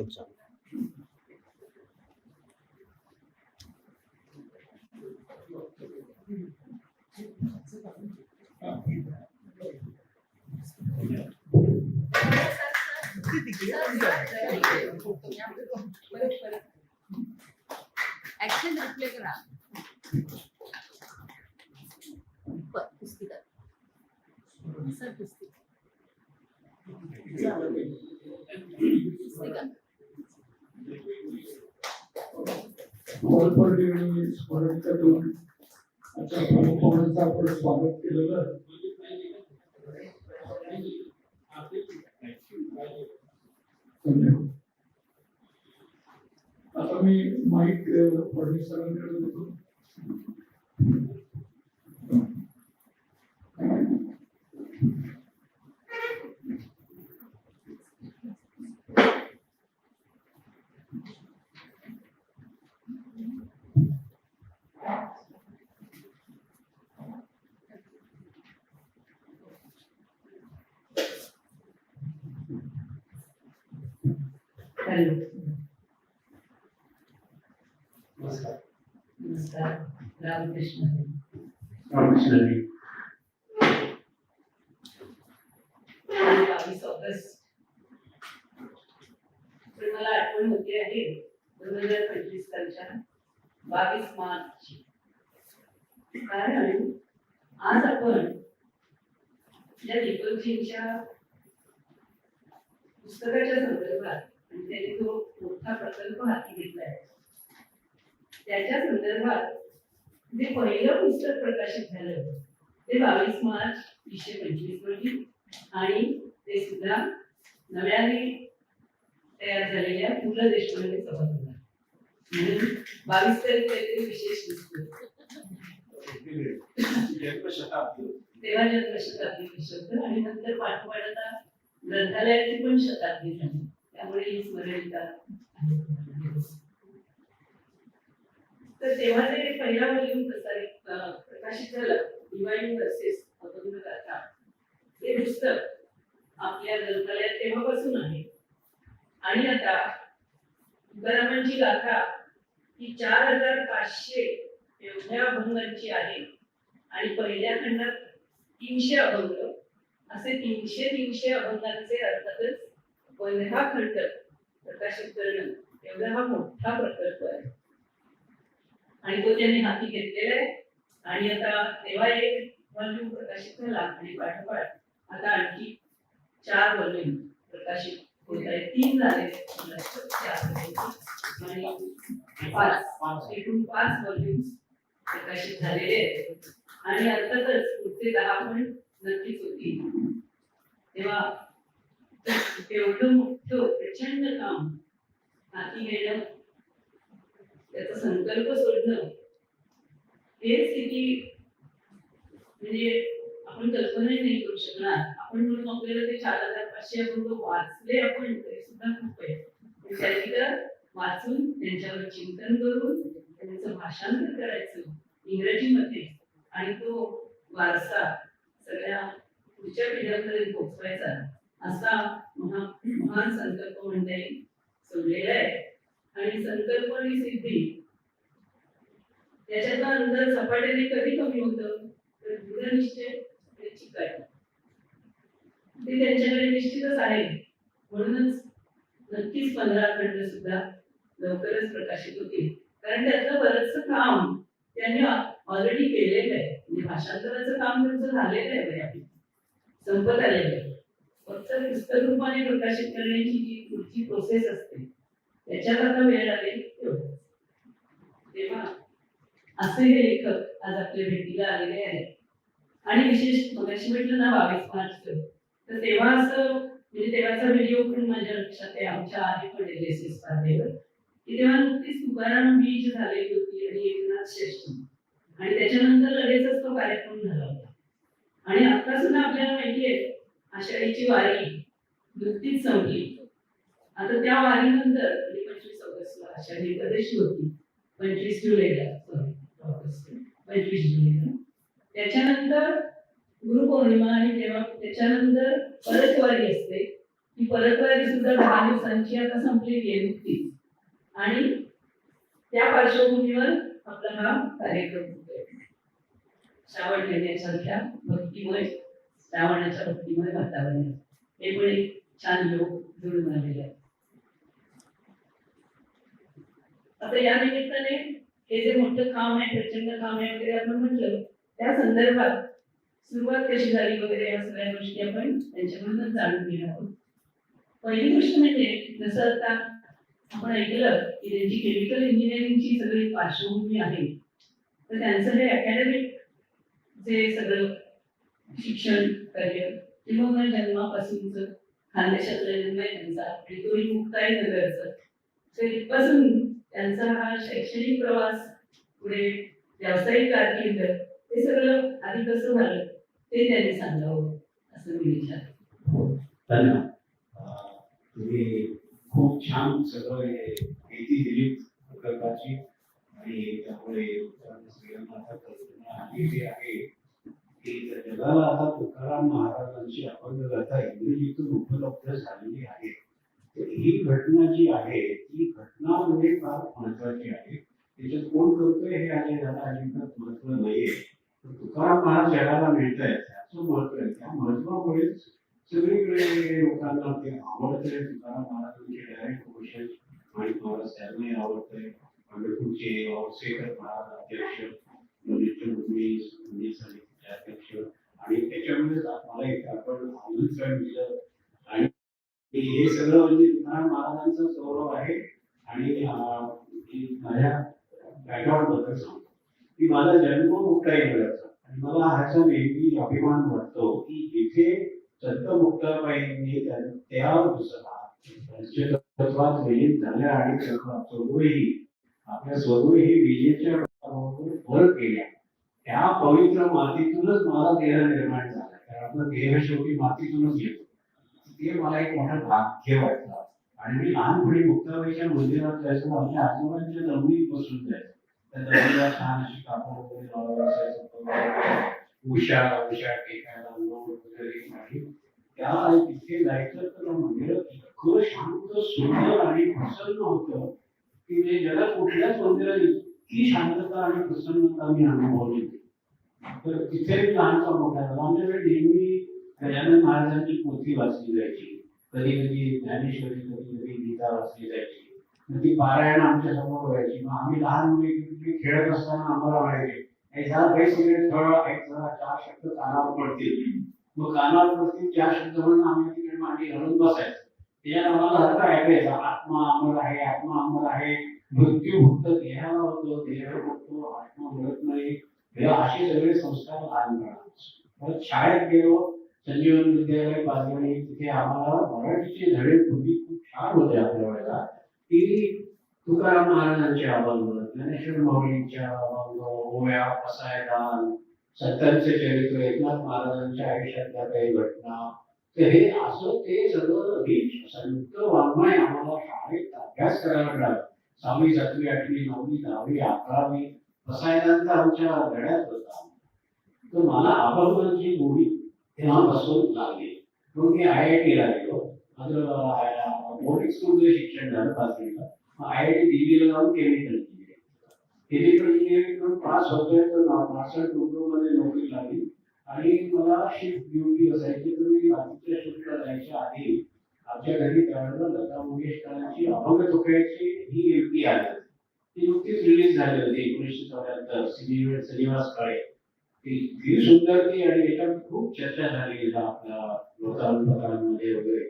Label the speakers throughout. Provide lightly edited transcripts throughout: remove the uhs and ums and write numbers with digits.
Speaker 1: Action replay करा. पुस्तिका sir पुस्तिका
Speaker 2: आपण स्वागत केलेलं. आता मी माईक फडणवीस सरांकडे देतो.
Speaker 3: नमस्कार.
Speaker 4: नमस्कार. रामकृष्ण.
Speaker 3: रामकृष्ण.
Speaker 4: 22 ऑगस्ट पण मला आठवण होते आहे 2025 सालच्या 22 मार्च. कारण आज आपण या दीपकजींच्या पुस्तकाच्या संदर्भात म्हणजे त्यांनी जो मोठा प्रकल्प हाती घेतलाय त्याच्या संदर्भात जे पहिलं पुस्तक प्रकाशित झालं ते 22 मार्च 2025 रोजी आणि ते सुद्धा नव्याने तयार झालेल्या पु ल देशपांडे सभागृहात. म्हणून 22 तारीख काहीतरी विशेष दिसतो. तेव्हा जन्मशताब्दी विषय आणि नंतर पाठोपाठ आता ग्रंथालयाची पण शताब्दी झाली त्यामुळे ही स्मरणिका. तर तेव्हा ते पहिला व्हॉल्यूम प्रकाशित झालं डिवाइन वर्सेस अभंग गाथा हे पुस्तक आपल्या ग्रंथालयात तेव्हापासून आहे. आणि आता तुकारामांची गाथा ही 4500 एवढ्या अभंगांची आहे आणि पहिल्या खंडात 300 अभंग असे 300 अभंगांचे अर्थातच 15 खंड प्रकाशित करणं एवढा हा मोठा प्रकल्प आहे आणि तो त्यांनी हाती घेतलेला आहे. आणि आता तेव्हा एक व्हॉल्यूम प्रकाशित झाला आणि पाठोपाठ आता आणखी 4 व्हॉल्यूम प्रकाशित होत आहेत. 3 झाले आणि एकूण 5 व्हॉल्यूम प्रकाशित झालेले आहेत आणि अर्थातच पुढचे 10 पण नक्कीच होतील. तेव्हा एवढं मोठं प्रचंड काम हाती घेणं त्याचा संकल्प सोडणं हेच किती म्हणजे आपण कल्पनाही नाही करू शकणार. आपण म्हणून आपल्याला ते 4500 अभंग वाचले आपण तरी सुद्धा खूप आहे. त्यांनी तर वाचून त्यांच्यावर चिंतन करून त्यांचं भाषांतर करायचं इंग्रजीमध्ये आणि तो वारसा सगळ्या पुढच्या पिढ्यांपर्यंत पोहोचवायचा असा महान संकल्प म्हणता येईल सोडलेला आहे. आणि संकल्प आणि सिद्धी त्याच्यातला अंतर झपाट्याने कधी कमी होतं तर दृढनिश्चय आणि चिकाटी ते त्यांच्याकडे निश्चितच आहे. म्हणूनच नक्कीच 15 खंड सुद्धा लवकरच प्रकाशित होतील. कारण त्यातलं बरंचसं काम त्यांनी ऑलरेडी केलेलं आहे. म्हणजे भाषांतराचं काम त्यांचं झालेलं आहे बऱ्यापैकी संपत आलेलं आहे. फक्त पुस्तक रूपाने प्रकाशित करण्याची जी पुढची प्रोसेस असते त्याच्यात आता वेळ लागेल. तेव्हा असे हे लेखक आज आपल्या भेटीला आलेले आहेत. आणि विशेष मगाशी म्हटलं ना 22 मार्च तर तेव्हा असं म्हणजे तेव्हाचा व्हिडिओ पण माझ्या लक्षात आहे. आमच्या आहे पण LSS स्पर्धेवर की तेव्हा नुकतीच तुकाराम बीज झालेली होती आणि एकनाथ श्रेष्ठ आणि त्याच्यानंतर लगेचच तो कार्यक्रम झाला होता. आणि आता सुद्धा आपल्याला माहिती आहे आषाढीची वारी नुकतीच संपली. आता त्या वारीनंतर 25 ऑगस्टला आषाढी एकादशी होती 25 जुलैला 25 जुलैला. त्याच्यानंतर गुरुपौर्णिमा आणि तेव्हा त्याच्यानंतर परत वारी असते ही परतवारी सुद्धा 10 दिवसांची आता संपलेली आहे नुकतीच. आणि त्या पार्श्वभूमीवर आपला हा कार्यक्रम होतोय. श्रावण महिन्यासारख्या भक्तिमय श्रावणाच्या भक्तिमय वातावरण हे पण एक छान योग जुळून आलेले आहे. आता या निमित्ताने हे जे मोठं काम आहे, प्रचंड काम आहे वगैरे आपण म्हटलं, त्या संदर्भात सुरुवात कशी झाली वगैरे या सगळ्या गोष्टी आपण त्यांच्याकडूनच जाणून घेणार आहोत. पहिली गोष्ट म्हणजे जसं आता आपण ऐकलं की त्यांची केमिकल इंजिनिअरिंगची सगळी पार्श्वभूमी आहे, तर त्यांचं हे अकॅडमिक जे सगळं शिक्षण कार्य किंवा जन्मापासूनच खानदेशातला जन्म आहे त्यांचा आणि तोही मुक्ताई नगरचं, तर इथपासून त्यांचा हा शैक्षणिक प्रवास पुढे व्यावसायिक कारकीर्द हे सगळं आधी कसं झालं ते त्यांनी सांगावं असं मी विचारतो.
Speaker 3: धन्यवाद. तुम्ही खूप छान सगळं माहिती दिली प्रकल्पाची आणि त्यामुळे सगळ्यांना आता कल्पना आलेली आहे की जगाला आता तुकाराम महाराजांची अभंगगाथा इंग्रजीतून उपलब्ध झालेली आहे. तर ही घटना जी आहे ती घटना म्हणजे फार महत्वाची आहे. त्याच्यात कोण करतोय हे याला अजिबात महत्व नाहीये. तुकाराम महाराज जगाला मिळत आहेत त्याचं महत्व आहे. त्या महत्वामुळेच सगळीकडे लोकांना ते आवडतंय. तुकाराम महाराजांचे डायरेक्ट क्वेश्चन आणि महाराज त्यांनाही आवडतंय. पंढरपूरचे औसेकर महाराज अध्यक्ष, अध्यक्ष आणि त्याच्यामुळेच मला एक आपण आमंत्रण दिलं आणि हे सगळं म्हणजे तुकाराम महाराजांचा गौरव आहे. आणि माझ्या बॅकग्राऊंड बद्दल सांगतो की माझा जन्म मुक्ताई नगरचा आणि मला ह्याचा नेहमी अभिमान वाटतो की जिथे संत मुक्ताबाईंनी त्या तत्वात विलीन झाल्या आणि स्वरूही आपल्या स्वरूही विजेच्या वर केल्या. त्या पवित्र मातीतूनच मला देह निर्माण झाला. कारण आपला देह शेवटी मातीतूनच येतो. ते मला एक मोठं भाग्य वाटलं. आणि मी लहानपणी मुक्ताबाईच्या मंदिरात जायचो. आमच्या आजोबांच्या जमिनीत बसून जायचो. त्या जमिनीला छान अशी कापड वगैरे लावून असायचं. उषा टेकायला वगैरे आणि त्या तिथे जायचं तर मंदिर इतकं शांत सुंदर आणि प्रसन्न होतं की ते जगात कुठल्याच मंदिरात इतकी शांतता आणि प्रसन्नता मी अनुभवली. तर तिथे लहानचा मोठा झाला. आमच्याकडे नेहमी गजानन महाराजांची पोथी वाचली जायची. कधी कधी ज्ञानेश्वरी, कधी कधी गीता वाचली जायची. ती पारायण आमच्या समोर व्हायची. मग आम्ही लहान मुली खेळत असताना आम्हाला म्हणायचे काही सगळे थळ एक जरा 4 शब्द कानावर पडतील. मग कानावर पडतील 4 शब्द म्हणून आम्ही तिकडे मांडी घालून बसायचं. त्याच्यात आम्हाला हरकत ऐकायचा आत्मा अमर आहे, आत्मा अमर आहे, मृत्यू फक्त देहाला होतो, देह होतो, आत्मा मिळत नाही. असे सगळे संस्कार लहान मिळाले. शाळेत गेलो, संजीवन विद्यालय पाचगणी, तिथे आम्हाला मराठीचे धडे पूर्वी खूप छान होते. आपल्या वेळेला ती तुकाराम महाराजांचे अभंग, ज्ञानेश्वर माऊलींच्या अभंग, ओव्या, पसायदान, संतांचे चरित्र, एकनाथ महाराजांच्या आयुष्यातल्या काही घटना, तर हे असं ते सगळं ही संत वाङ्मय आम्हाला शाळेत अभ्यास करायला मिळाला. 6वी 7वी 8वी 9वी 10वी 11वी पसायदान तर आमच्या धड्यात होता. तर मला अभंगांची गोडी तेव्हापासून लागली. मग मी IIT ला गेलो. माझं बोर्डिंग स्कूलमध्ये शिक्षण झालं 5वीला. मग IIT दिल्लीला जाऊन केमिकल इंजिनिअरिंग करून पास होतोय. तर नासार मध्ये नोकरी लागली आणि मला शिफ्ट ड्युटी असायची. तर मी बाकीच्या शिफ्टला जायच्या आधी आमच्या घरी त्यावेळेला लता मंगेशकरांची अभंग तुकड्याची ही युक्ती आली. ती नुकतीच रिलीज झाली होती 1974 श्रीनिवास काळे. ती सुंदर ती आणि याच्यावर खूप चर्चा झाली आपल्या वृत्तपत्रांमध्ये वगैरे.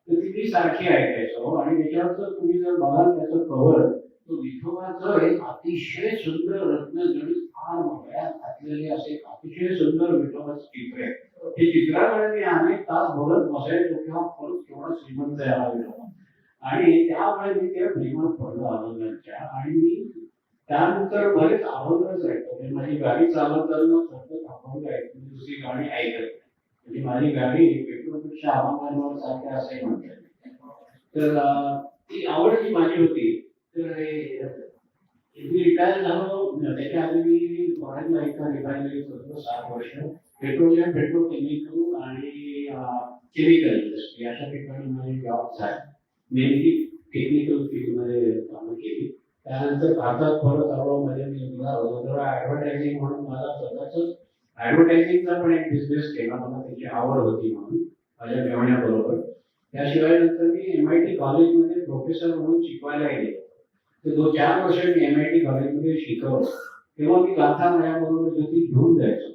Speaker 3: तर ती सारखी ऐकायचो आणि त्याच्यावरचं तुम्ही जर बघाल त्याचं कव्हर, तो विठोबाचं एक अतिशय सुंदर रत्नजडित फार मोठ्यात घातलेले असे अतिशय सुंदर विठोबाचं चित्र आहे. हे चित्राकडे मी अनेक तास बघत बसायचो किंवा खरंच केवढा श्रीमंत आहे हा विठोबा. आणि त्यामुळे मी त्या प्रेमात पडलो अभंगांच्या. आणि मी त्यानंतर बरेच अभंगच ऐकतो. माझी गाडी चालवताना सतत अभंग ऐकतो, दुसरी गाणी ऐकत. म्हणजे माझी गाडी पेट्रोलपेक्षा अभंगांवर सारख्या असंही म्हणतात. तर ती आवड जी माझी होती. तर मी रिटायर झालो. त्याच्या आधी मी फॉरेनला एका रिफायनरीत होतो 7 वर्ष. पेट्रोलियम, पेट्रोकेमिकल आणि केमिकल इंडस्ट्री अशा ठिकाणी माझे जॉब आहे. मेनली टेक्निकल फील्डमध्ये कामं केली. त्यानंतर भारतात परत आलो. मध्ये मी जरा ॲडव्हर्टायझिंग म्हणून माझा स्वतःच ॲडव्हर्टायझिंगचा पण एक बिझनेस केला. मला त्याची आवड होती म्हणून माझ्या मेहण्याबरोबर. त्याशिवाय नंतर मी MIT कॉलेजमध्ये प्रोफेसर म्हणून शिकवायला गेलो. तर 4 वर्ष मी MIT कॉलेजमध्ये शिकवलं. तेव्हा मी गाथा माझ्याबरोबर ज्योती घेऊन जायचो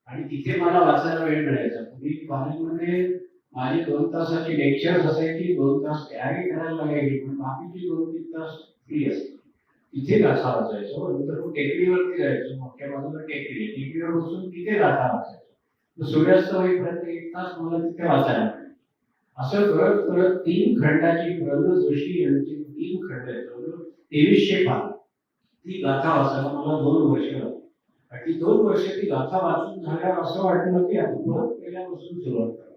Speaker 3: आणि तिथे मला वाचायला वेळ मिळायचा. पूर्वी कॉलेजमध्ये माझी 2 तासाची लेक्चर्स असायची, 2 तास तयारी करायला लागायची, पण बाकीची 2-3 तास फ्री असायची. तिथे गाथा वाचायचो. नंतर मग टेकडीवरती जायचो. मोठ्या बाजूला टेकडीवर बसून तिथे गाथा वाचायचो. सूर्यास्त होईपर्यंत 1 तास मला तिथे वाचायला मिळायचं. असं करत करत 3 खंडाची प्र. जोशी यांची 3 खंड आहेत, 2300 पान, ती गाथा वाचायला मला 2 वर्ष लागली. आणि ती 2 वर्ष ती गाथा वाचून झाल्यावर असं वाटलं की आता परत पहिल्यापासून सुरुवात करा.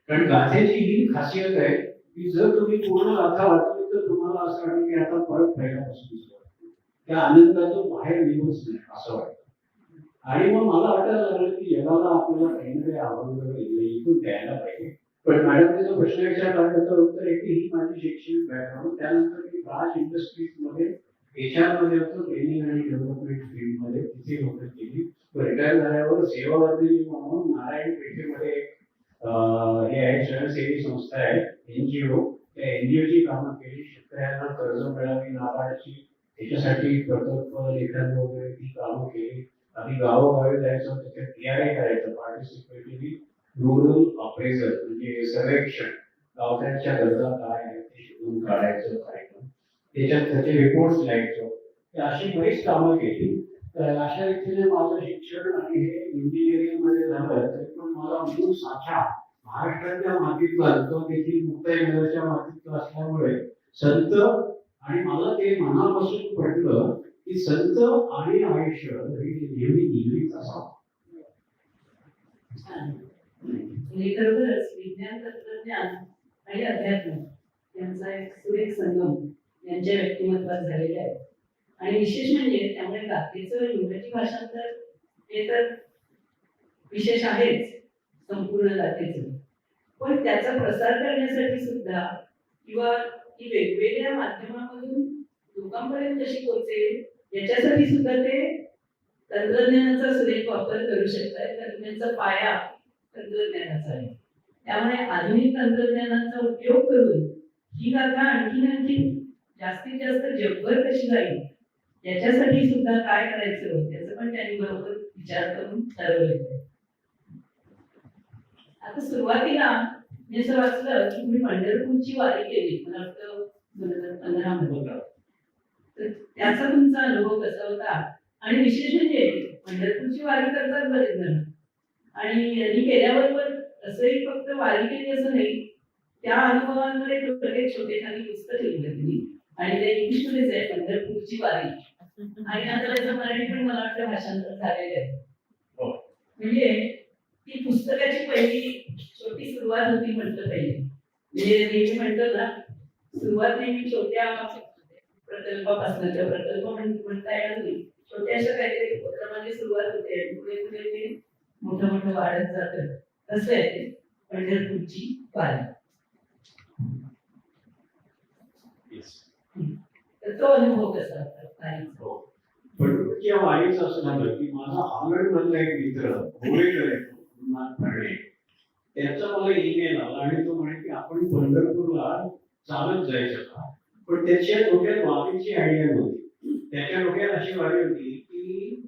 Speaker 3: कारण गाथेची ही खासियत आहे की जर तुम्ही पूर्ण गाथा वाचली तर तुम्हाला असं वाटेल की आता परत पहिल्यापासून सुरुवात करा. त्या आनंदातून बाहेर निघूच नाही असं वाटतं. आणि मग मला वाटायला लागलं की जगाला आपल्याला काही ना काही आवडलं इथून द्यायला पाहिजे. पण मॅडमने जो प्रश्न विचारला त्याचं उत्तर आहे की ही माझी शैक्षणिक बॅकग्राऊंड. त्यानंतर मी राज इंडस्ट्रीजमध्ये HR मध्ये होतो, ट्रेनिंग आणि डेव्हलपमेंट फील्डमध्ये तिथे नोकरी केली. रिटायर झाल्यावर सेवावर्धिनी म्हणून नारायण पेठेमध्ये हे आहे स्वयंसेवी संस्था आहे NGO. त्या NGOची कामं केली. शेतकऱ्यांना कर्ज मिळावी नारळाची त्याच्यासाठी प्रकल्प लेखन वगैरे ती कामं केली. आम्ही गावोगावी जायचो, त्याच्यात TRA करायचं, पार्टिसिपेटरी रुरल अप्रेझल, म्हणजे सर्वेक्षण, गावच्या गरजा काय आहेत ते शोधून काढायचं कार्यक्रम, त्याच्यात त्याचे रिपोर्ट्स लिहायचो. अशी बरीच कामं केली. तर अशा रीतीने माझं शिक्षण आणि हे इंजिनिअरिंग मध्ये झालं. तरी पण मला मूळ साठा महाराष्ट्राच्या मातीतला तो देखील मुक्ताईनगरच्या मातीतला असल्यामुळे संत, आणि मला ते मनापासून पडलं की संत आणि आयुष्य हे नेहमी निगडीत असावं.
Speaker 4: म्हणजे खरोखरच विज्ञान, तंत्रज्ञान आणि अध्यात्म यांचा एक सुरेख संगम यांच्या व्यक्तिमत्वात झालेला आहे. आणि विशेष म्हणजे त्यामुळे गाथेचं इंग्रजी भाषांतर हे तर विशेष आहेच संपूर्ण गाथेचं, पण त्याचा प्रसार करण्यासाठी सुद्धा किंवा ती वेगवेगळ्या माध्यमांमधून लोकांपर्यंत कशी पोहोचेल याच्यासाठी सुद्धा ते तंत्रज्ञानाचा सुरेख वापर करू शकतात. तंत्रज्ञानाचा पाया तंत्रज्ञानाचा आहे. त्यामुळे आधुनिक तंत्रज्ञानाचा उपयोग करून ही गाथा आणखीन जास्तीत जास्त जगभर कशी जाईल याच्यासाठी सुद्धा काय करायचं त्याचं पण त्यांनी बरोबर विचार करून ठरवलेलं आहे. आता सुरुवातीला मी असं वाचलं की तुम्ही पंढरपूरची वारी केली, मला वाटतं 2015 मध्ये. तर त्याचा तुमचा अनुभव कसा होता? आणि विशेष म्हणजे पंढरपूरची वारी करतात बरेच जण, आणि यांनी केल्याबरोबर असंही फक्त वारी केली असं नाही, त्या अनुभवांवर एक छोटेखानी पुस्तक लिहिलं तुम्ही, आणि ते इंग्लिशमध्येच आहे, पंढरपूरची वारी. आणि आता त्याचं मराठी पण मला वाटतं भाषांतर झालेलं आहे. म्हणजे ती पुस्तकाची पहिली छोटी सुरुवात होती म्हटलं पाहिजे. म्हणजे नेहमी म्हणतो ना, सुरुवात नेहमी छोट्या प्रकल्पापासून, त्या प्रकल्प म्हणता येणार नाही, छोट्याशा काहीतरी उपक्रमाने सुरुवात होते आणि पुढे पुढे ते मोठं मोठं वाढत जातं. कसं आहे ते पंढरपूरची वारी. तर तो अनुभव कसा होता?
Speaker 3: पंढरपूरच्या वारीचं असं झालं की माझा हालड मधला एक मित्र भोरेकर आहे, त्याचा मला ईमेल आला आणि तो म्हणे की आपण पंढरपूरला चालत जायचं का. पण त्याच्या डोक्यात वारीची आयडिया नव्हती. त्याच्या डोक्यात अशी वारी होती की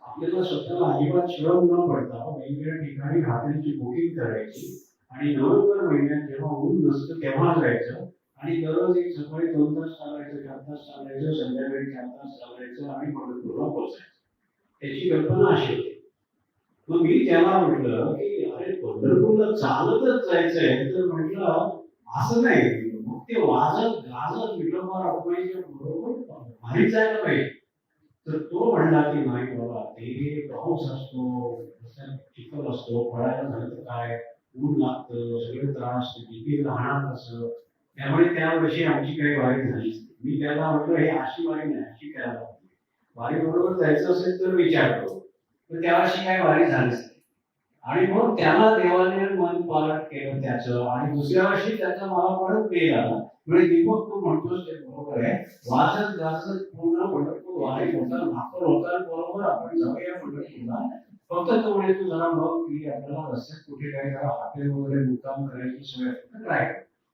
Speaker 3: आपल्याला स्वतःला अजिबात श्रम न पडता वेगवेगळ्या ठिकाणी हॉटेलची बुकिंग करायची आणि नोव्हेंबर महिन्यात जेव्हा ऊन नसतं तेव्हा जायचं आणि दररोज एक सकाळी 2 तास चालायचं, 4 तास चालायचं, संध्याकाळी 4 तास चालायचं आणि पंढरपूरला पोहोचायचं. त्याची कल्पना अशी होती. मग मी त्याला म्हटलं की अरे पंढरपूरला चालतच जायचंय, तर म्हटलं असं नाही, मग ते वाजत गाजत विठोबा रखुमाईच्या बरोबर भारी जायला पाहिजे. तर तो म्हणला की नाही बाबा, ते पाऊस असतो, चिखल असतो, पळायला झालं तर काय, ऊन लागतं, सगळे त्रास, किती राहणार कसं. त्यामुळे त्या वर्षी आमची काही वारी झालीच नाही. मी त्याला म्हटलं हे अशी वारी नाही, अशी करायला पाहिजे, वारी बरोबर जायचं असेल तर विचार करू. तर त्या वर्षी काही वारी झालीच नाही. आणि मग त्याला देवाने मन पालट केलं त्याचं, आणि दुसऱ्या वर्षी त्याचा मला परत मेल आला. म्हणजे दीपक तू म्हणतोस ते बरोबर आहे, वाचत वाचत पूर्ण पंढरपूर वारी होता, भाकर होता, बरोबर आपण जाऊया पंढरपूरला. फक्त तो म्हणे तू जरा बघ की आपल्याला रस्त्यात कुठे काय जरा हॉटेल वगैरे मुक्काम करायची सोय असेल तर काय.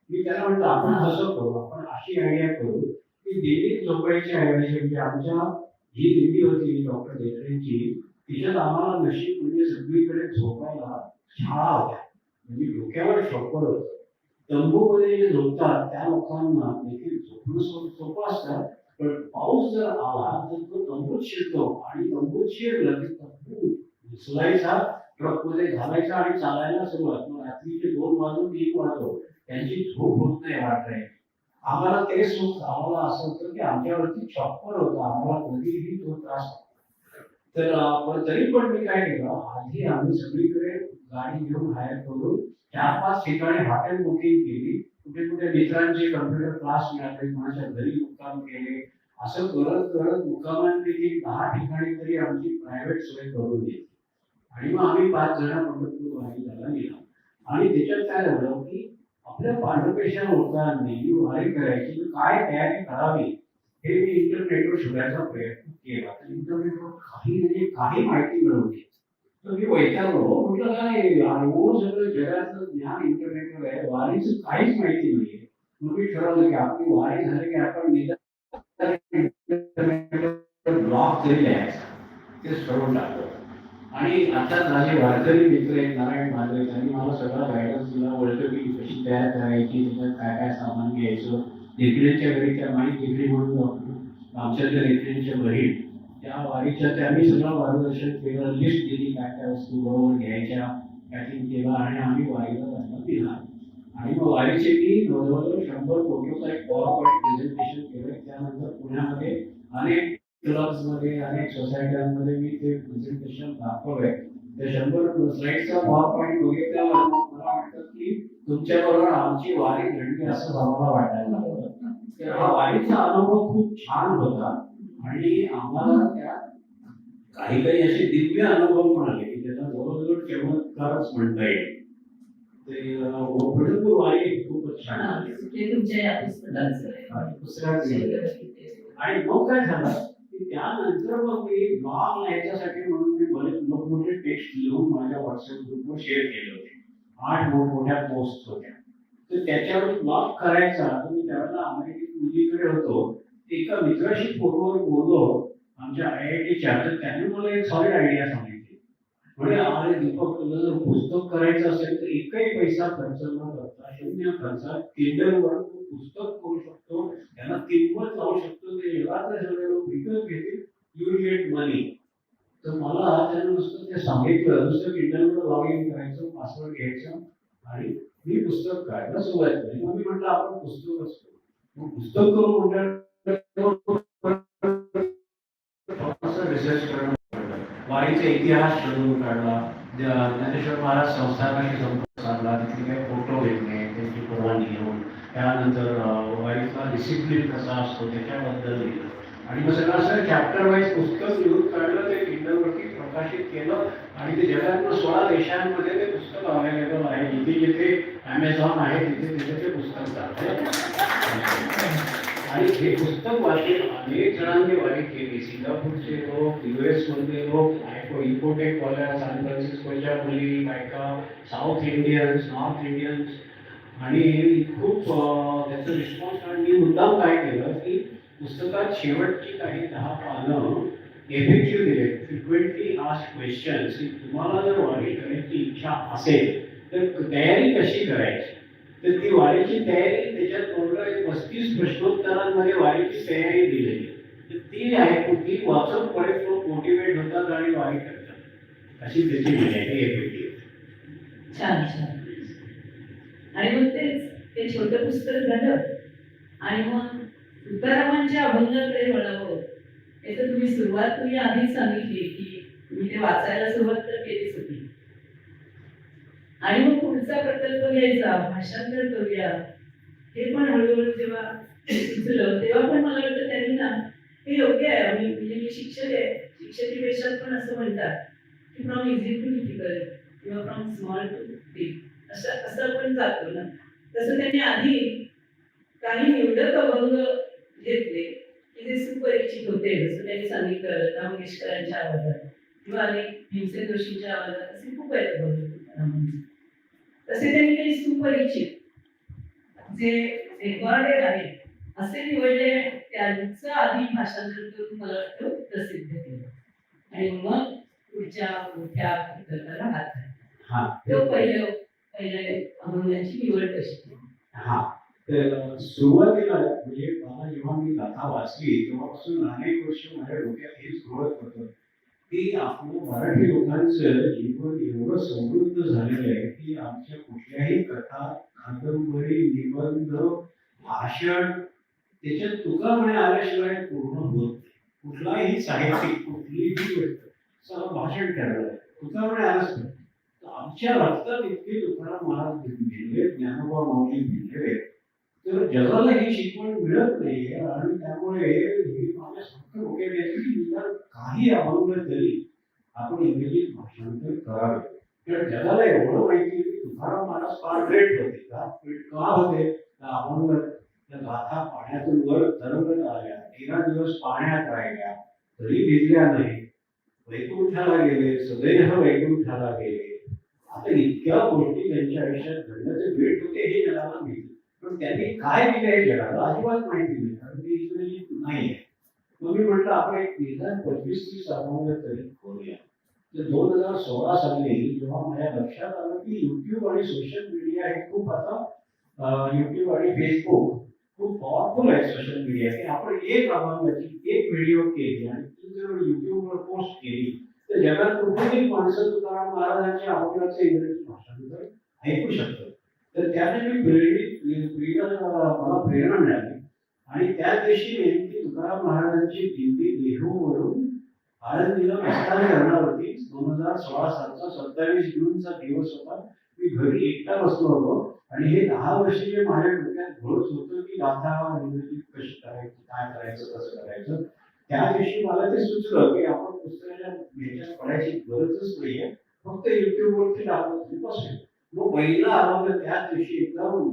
Speaker 3: मी त्याला म्हणतो आपण असं करू, आपण अशी आयडिया करू की दिल्लीत झोपायची ऐवजी, म्हणजे आमच्या जी दिल्ली होती डॉक्टर देशरेंची, तिच्यात आम्हाला नशीब म्हणजे सगळीकडे झोपायला शाळा होत्या, म्हणजे डोक्यावर शॉपर होतं. तंबूमध्ये जे झोपतात त्या लोकांना देखील झोपणं सोपं असतं, पण पाऊस जर आला तर तो तंबूत शिरतो, आणि तंबूत शिरलं की तंबू उचलायचा, ट्रकमध्ये घालायचा आणि चालायला सुरुवात. मग रात्रीचे 2 वाजून 3 वाजो त्यांची झोप होत नाही वाटत. आम्हाला ते सुख, आम्हाला असं होतं की आमच्यावरती चॉपर होतं, आम्हाला कधीही तो त्रास होता. तर तरी पण मी काय केलं, आधी आम्ही सगळीकडे गाडी घेऊन हायर करून 4-5 ठिकाणी हॉटेल बुकिंग केली, कुठे कुठे मित्रांचे कम्प्युटर क्लास मिळाले, कोणाच्या घरी मुक्काम केले. असं करत करत मुक्कामांपैकी 10 ठिकाणी तरी आमची प्रायव्हेट सोय करून दिली. आणि मग आम्ही 5 जण पंढरपूर वारी जायला गेलो. आणि त्याच्यात काय झालं की आपल्या पांढरपेशा लोकांनी वारी करायची तर काय तयारी करावी हे मी इंटरनेटवर शोधायचा प्रयत्न केला. तर इंटरनेटवर काही माहिती मिळवली. तर मी वैतागलो, म्हटलं काय एवढं सगळं जगातलं ज्ञान इंटरनेटवर आहे, वारीचं काहीच माहिती नाहीये. मग मी ठरवलं की आपली वारी झाली की आपण ब्लॉग तरी लिहायचा, ते ठरवून टाकलं. आणि आता माझे वारकरी मित्र आहेत नारायण माधव, त्यांनी मला सगळा गायडन्स दिला, वर्ल्डकपी कशी तयार करायची, त्याच्यात काय काय सामान घ्यायचं. देखरेच्या घरी त्या माहीत देखरे म्हणून आमच्या देखरेच्या बहीण त्या वारीच्या, त्यांनी सगळं मार्गदर्शन केलं, लिस्ट दिली काय काय वस्तू बरोबर घ्यायच्या, पॅकिंग केलं, आणि आम्ही वारीला जायला दिला. आणि मग वारीचे मी जवळजवळ 100 फोटोचा एक पॉवर पॉईंट प्रेझेंटेशन केलं. त्यानंतर पुण्यामध्ये अनेक क्लब्समध्ये, अनेक सोसायट्यांमध्ये मी ते प्रेझेंटेशन दाखवलंय. त्या 100 स्लाईडचा पॉवर पॉईंट बघितल्यावर मला वाटतं की तुमच्याबरोबर आमची वारी घडली असं आम्हाला वाटायला लागलं. तर हा वारीचा अनुभव खूप छान होता, आणि आम्हाला त्या काही काही असे दिव्य अनुभव पण आले की त्याचा जवळजवळ चमत्कारच म्हणता येईल. ते पंढरपूर वारी खूपच छान आली.
Speaker 4: ते तुमच्या या पुस्तकाचं
Speaker 3: आणि मग काय झालं की त्यानंतर मग मी ब्लॉग लिहायच्यासाठी म्हणून मी बरेच मोठमोठे टेक्स्ट लिहून माझ्या व्हॉट्सअप ग्रुपवर शेअर केले होते. 8 मोठमोठ्या पोस्ट होत्या. तर त्याच्यावर ब्लॉग करायचा. तर मी त्यावेळेला अमेरिकेत मुलीकडे होतो, एका मित्राशी फोनवर बोललो आमच्या IITच्या. तर त्यांनी मला एक सॉलिड आयडिया सांगितली. म्हणजे अरे दीपक, तुला जर पुस्तक करायचं असेल तर एकही पैसा खर्च न करता 0 खर्चात किंडलवर पुस्तक करू शकतो, त्यांना किंमत लावू शकतो, ते जगातले सगळे लोक विकत घेतील, यू विल गेट मनी. तर मला त्यानं नुसतं ते सांगितलं, नुसतं किंडलवर लॉग इन करायचं, पासवर्ड घ्यायचं, आणि मी पुस्तक करायला सुरुवात केली. मग मी म्हटलं आपण पुस्तकच करू. मग पुस्तक करू म्हटलं रिसर्च करणं, वारीचा इतिहास शोधून काढला, ज्ञानेश्वर महाराज संस्थानाशी संपर्क साधला, तिथे काही फोटो घेतले, त्यांची परवानगी घेऊन, त्यानंतर वारीचा डिसिप्लिन कसा असतो त्याच्याबद्दल लिहिलं. आणि मग सगळं असं चॅप्टर वाईज पुस्तक लिहून काढलं, ते किंडलवरती प्रकाशित केलं, आणि ते जगातल्या 16 देशांमध्ये ते पुस्तक अवेलेबल आहे. जिथे जिथे ॲमेझॉन आहे तिथे तिथे ते पुस्तक चालतं. आणि हे पुस्तक वाचून अनेक जणांनी वारी केली. सिंगापूरचे लोक, US मधले लोक, इकोटेकवाल्या, सॅन फ्रान्सिस्कोच्या मुली, बायका, साऊथ इंडियन्स, नॉर्थ इंडियन्स, आणि खूप त्याचं रिस्पॉन्स. आणि मी मुद्दाम काय केलं की पुस्तकात शेवटची काही 10 पानं FAQ दिले, फ्रिक्वेंटली आस्क्ड क्वेश्चन्स. तुम्हाला जर वारी करायची इच्छा असेल तर तयारी कशी करायची. तर ती वारीची तयारी त्याच्यात टोटल 35 प्रश्नोत्तरांमध्ये वारीची तयारी दिलेली. तर ती आहे, ती वाचून बरेच लोक मोटिवेट होतात आणि वारी करतात, अशी त्याची माहिती.
Speaker 4: छान छान. आणि मग ते छोटं पुस्तक झालं, आणि मग तुकारामांच्या अभंगाकडे वळावं. याचं तुम्ही आधीच सांगितली की तुम्ही ते वाचायला सुरुवात तर केलीच होती, आणि मग पुढचा प्रकल्प घ्यायचा, भाषांतर करूया, हे पण हळूहळू जेव्हा सुचलं तेव्हा पण मला वाटतं त्यांनी ना हे योग्य आहे. म्हणजे मी शिक्षक आहे, शिक्षकी पेशात पण असं म्हणतात की फ्रॉम इझी टू डिफिकल्ट. किंवा फ्रॉम स्मॉल टू बिग असं आपण जातो ना. तसं त्यांनी आधी काही निवडक अभंग घेतले की जे सुपरिचित होते. जसं त्यांनी सांगितलं लता मंगेशकरांच्या आवाजात किंवा अनेक भीमसेन जोशींच्या आवाजात असे खूप आहेत अभंग. तसे त्यांनी काही सुपरिचित जे रेकॉर्डेड आहे असे निवडले, त्यांचं आधी भाषांतर करून मला वाटतं प्रसिद्ध केलं आणि मग पुढच्या मोठ्या कीर्तनाला हात
Speaker 3: हा
Speaker 4: तो पहिल्या अभंगाची निवड कशी केली.
Speaker 3: हा तर सुरुवातीला म्हणजे मला जेव्हा मी गाथा वाचली तेव्हापासून अनेक वर्ष माझ्या डोक्यात हेच घोळत होतं की आपलं मराठी लोकांचं जीवन एवढं समृद्ध झालेलं आहे की आमच्या कुठल्याही कथा, कादंबरी, निबंध, भाषण त्याच्यात तुका म्हणे आल्याशिवाय पूर्ण होत नाही. कुठलाही साहित्यिक, कुठलीही गोष्ट भाषण करणार आहे, तुका म्हणे आलंच नाही. आमच्या रक्तात इतके तुकाराम महाराज भिनले, ज्ञानोबा माऊली भिनले, तर जगाला ही शिकवण मिळत नाहीये आणि त्यामुळे ही माझ्या फक्त डोक्यात येते की निदान काही अभंग तरी आपण इंग्रजीत भाषांतर करावे. तर जगाला एवढं माहिती की तुकाराम महाराज फार ग्रेट होते. का होते? अभंग त्या गाथा पाण्यातून वर तरंगत आल्या, 13 दिवस पाण्यात राहिल्या तरी भिजल्या नाही, वैकुंठाला गेले, सदैव वैकुंठाला गेले. आता इतक्या गोष्टी त्यांच्या आयुष्यात घडण्याचे भेट होते हे जगाला माहिती, पण त्यांनी काय दिलं हे जगाला अजिबात माहिती नाही, कारण ते इंग्रजी नाही आहे. मग मी म्हटलं आपण एक निदान 25-30 अभंग तरी करूया. तर 2016 साली जेव्हा माझ्या लक्षात आलं की युट्यूब आणि सोशल मीडिया हे खूप आता युट्यूब आणि फेसबुक खूप पॉवरफुल आहे सोशल मीडिया, की आपण एक अभंगाची एक व्हिडिओ केली आणि ती जर युट्यूबवर पोस्ट केली तर जगात कुठेही माणसं तुकाराम महाराजांच्या अभंगाचे इंग्रजी भाषांतर ऐकू शकतात. तर त्याने मी मला प्रेरणा मिळाली आणि त्या दिवशी नेमकी तुकाराम महाराजांची दिंडी देहूवरून आळंदीला प्रस्थान करणार होती. 2016 सालचा 27 जूनचा दिवस होता. मी घरी एकटा बसलो होतो आणि हे 10 वर्ष जे माझ्या डोक्यात घोळत होतं की गाथा इंग्रजी कशी करायची, काय करायचं, कसं करायचं. त्या दिवशी मला ते सुचलं की आपण पुस्तकाच्या ह्याच्यात पडायची गरजच नाहीये, फक्त युट्यूबवरती दाखवत बसेल. मग पहिला अभंग त्या दिवशी एकदम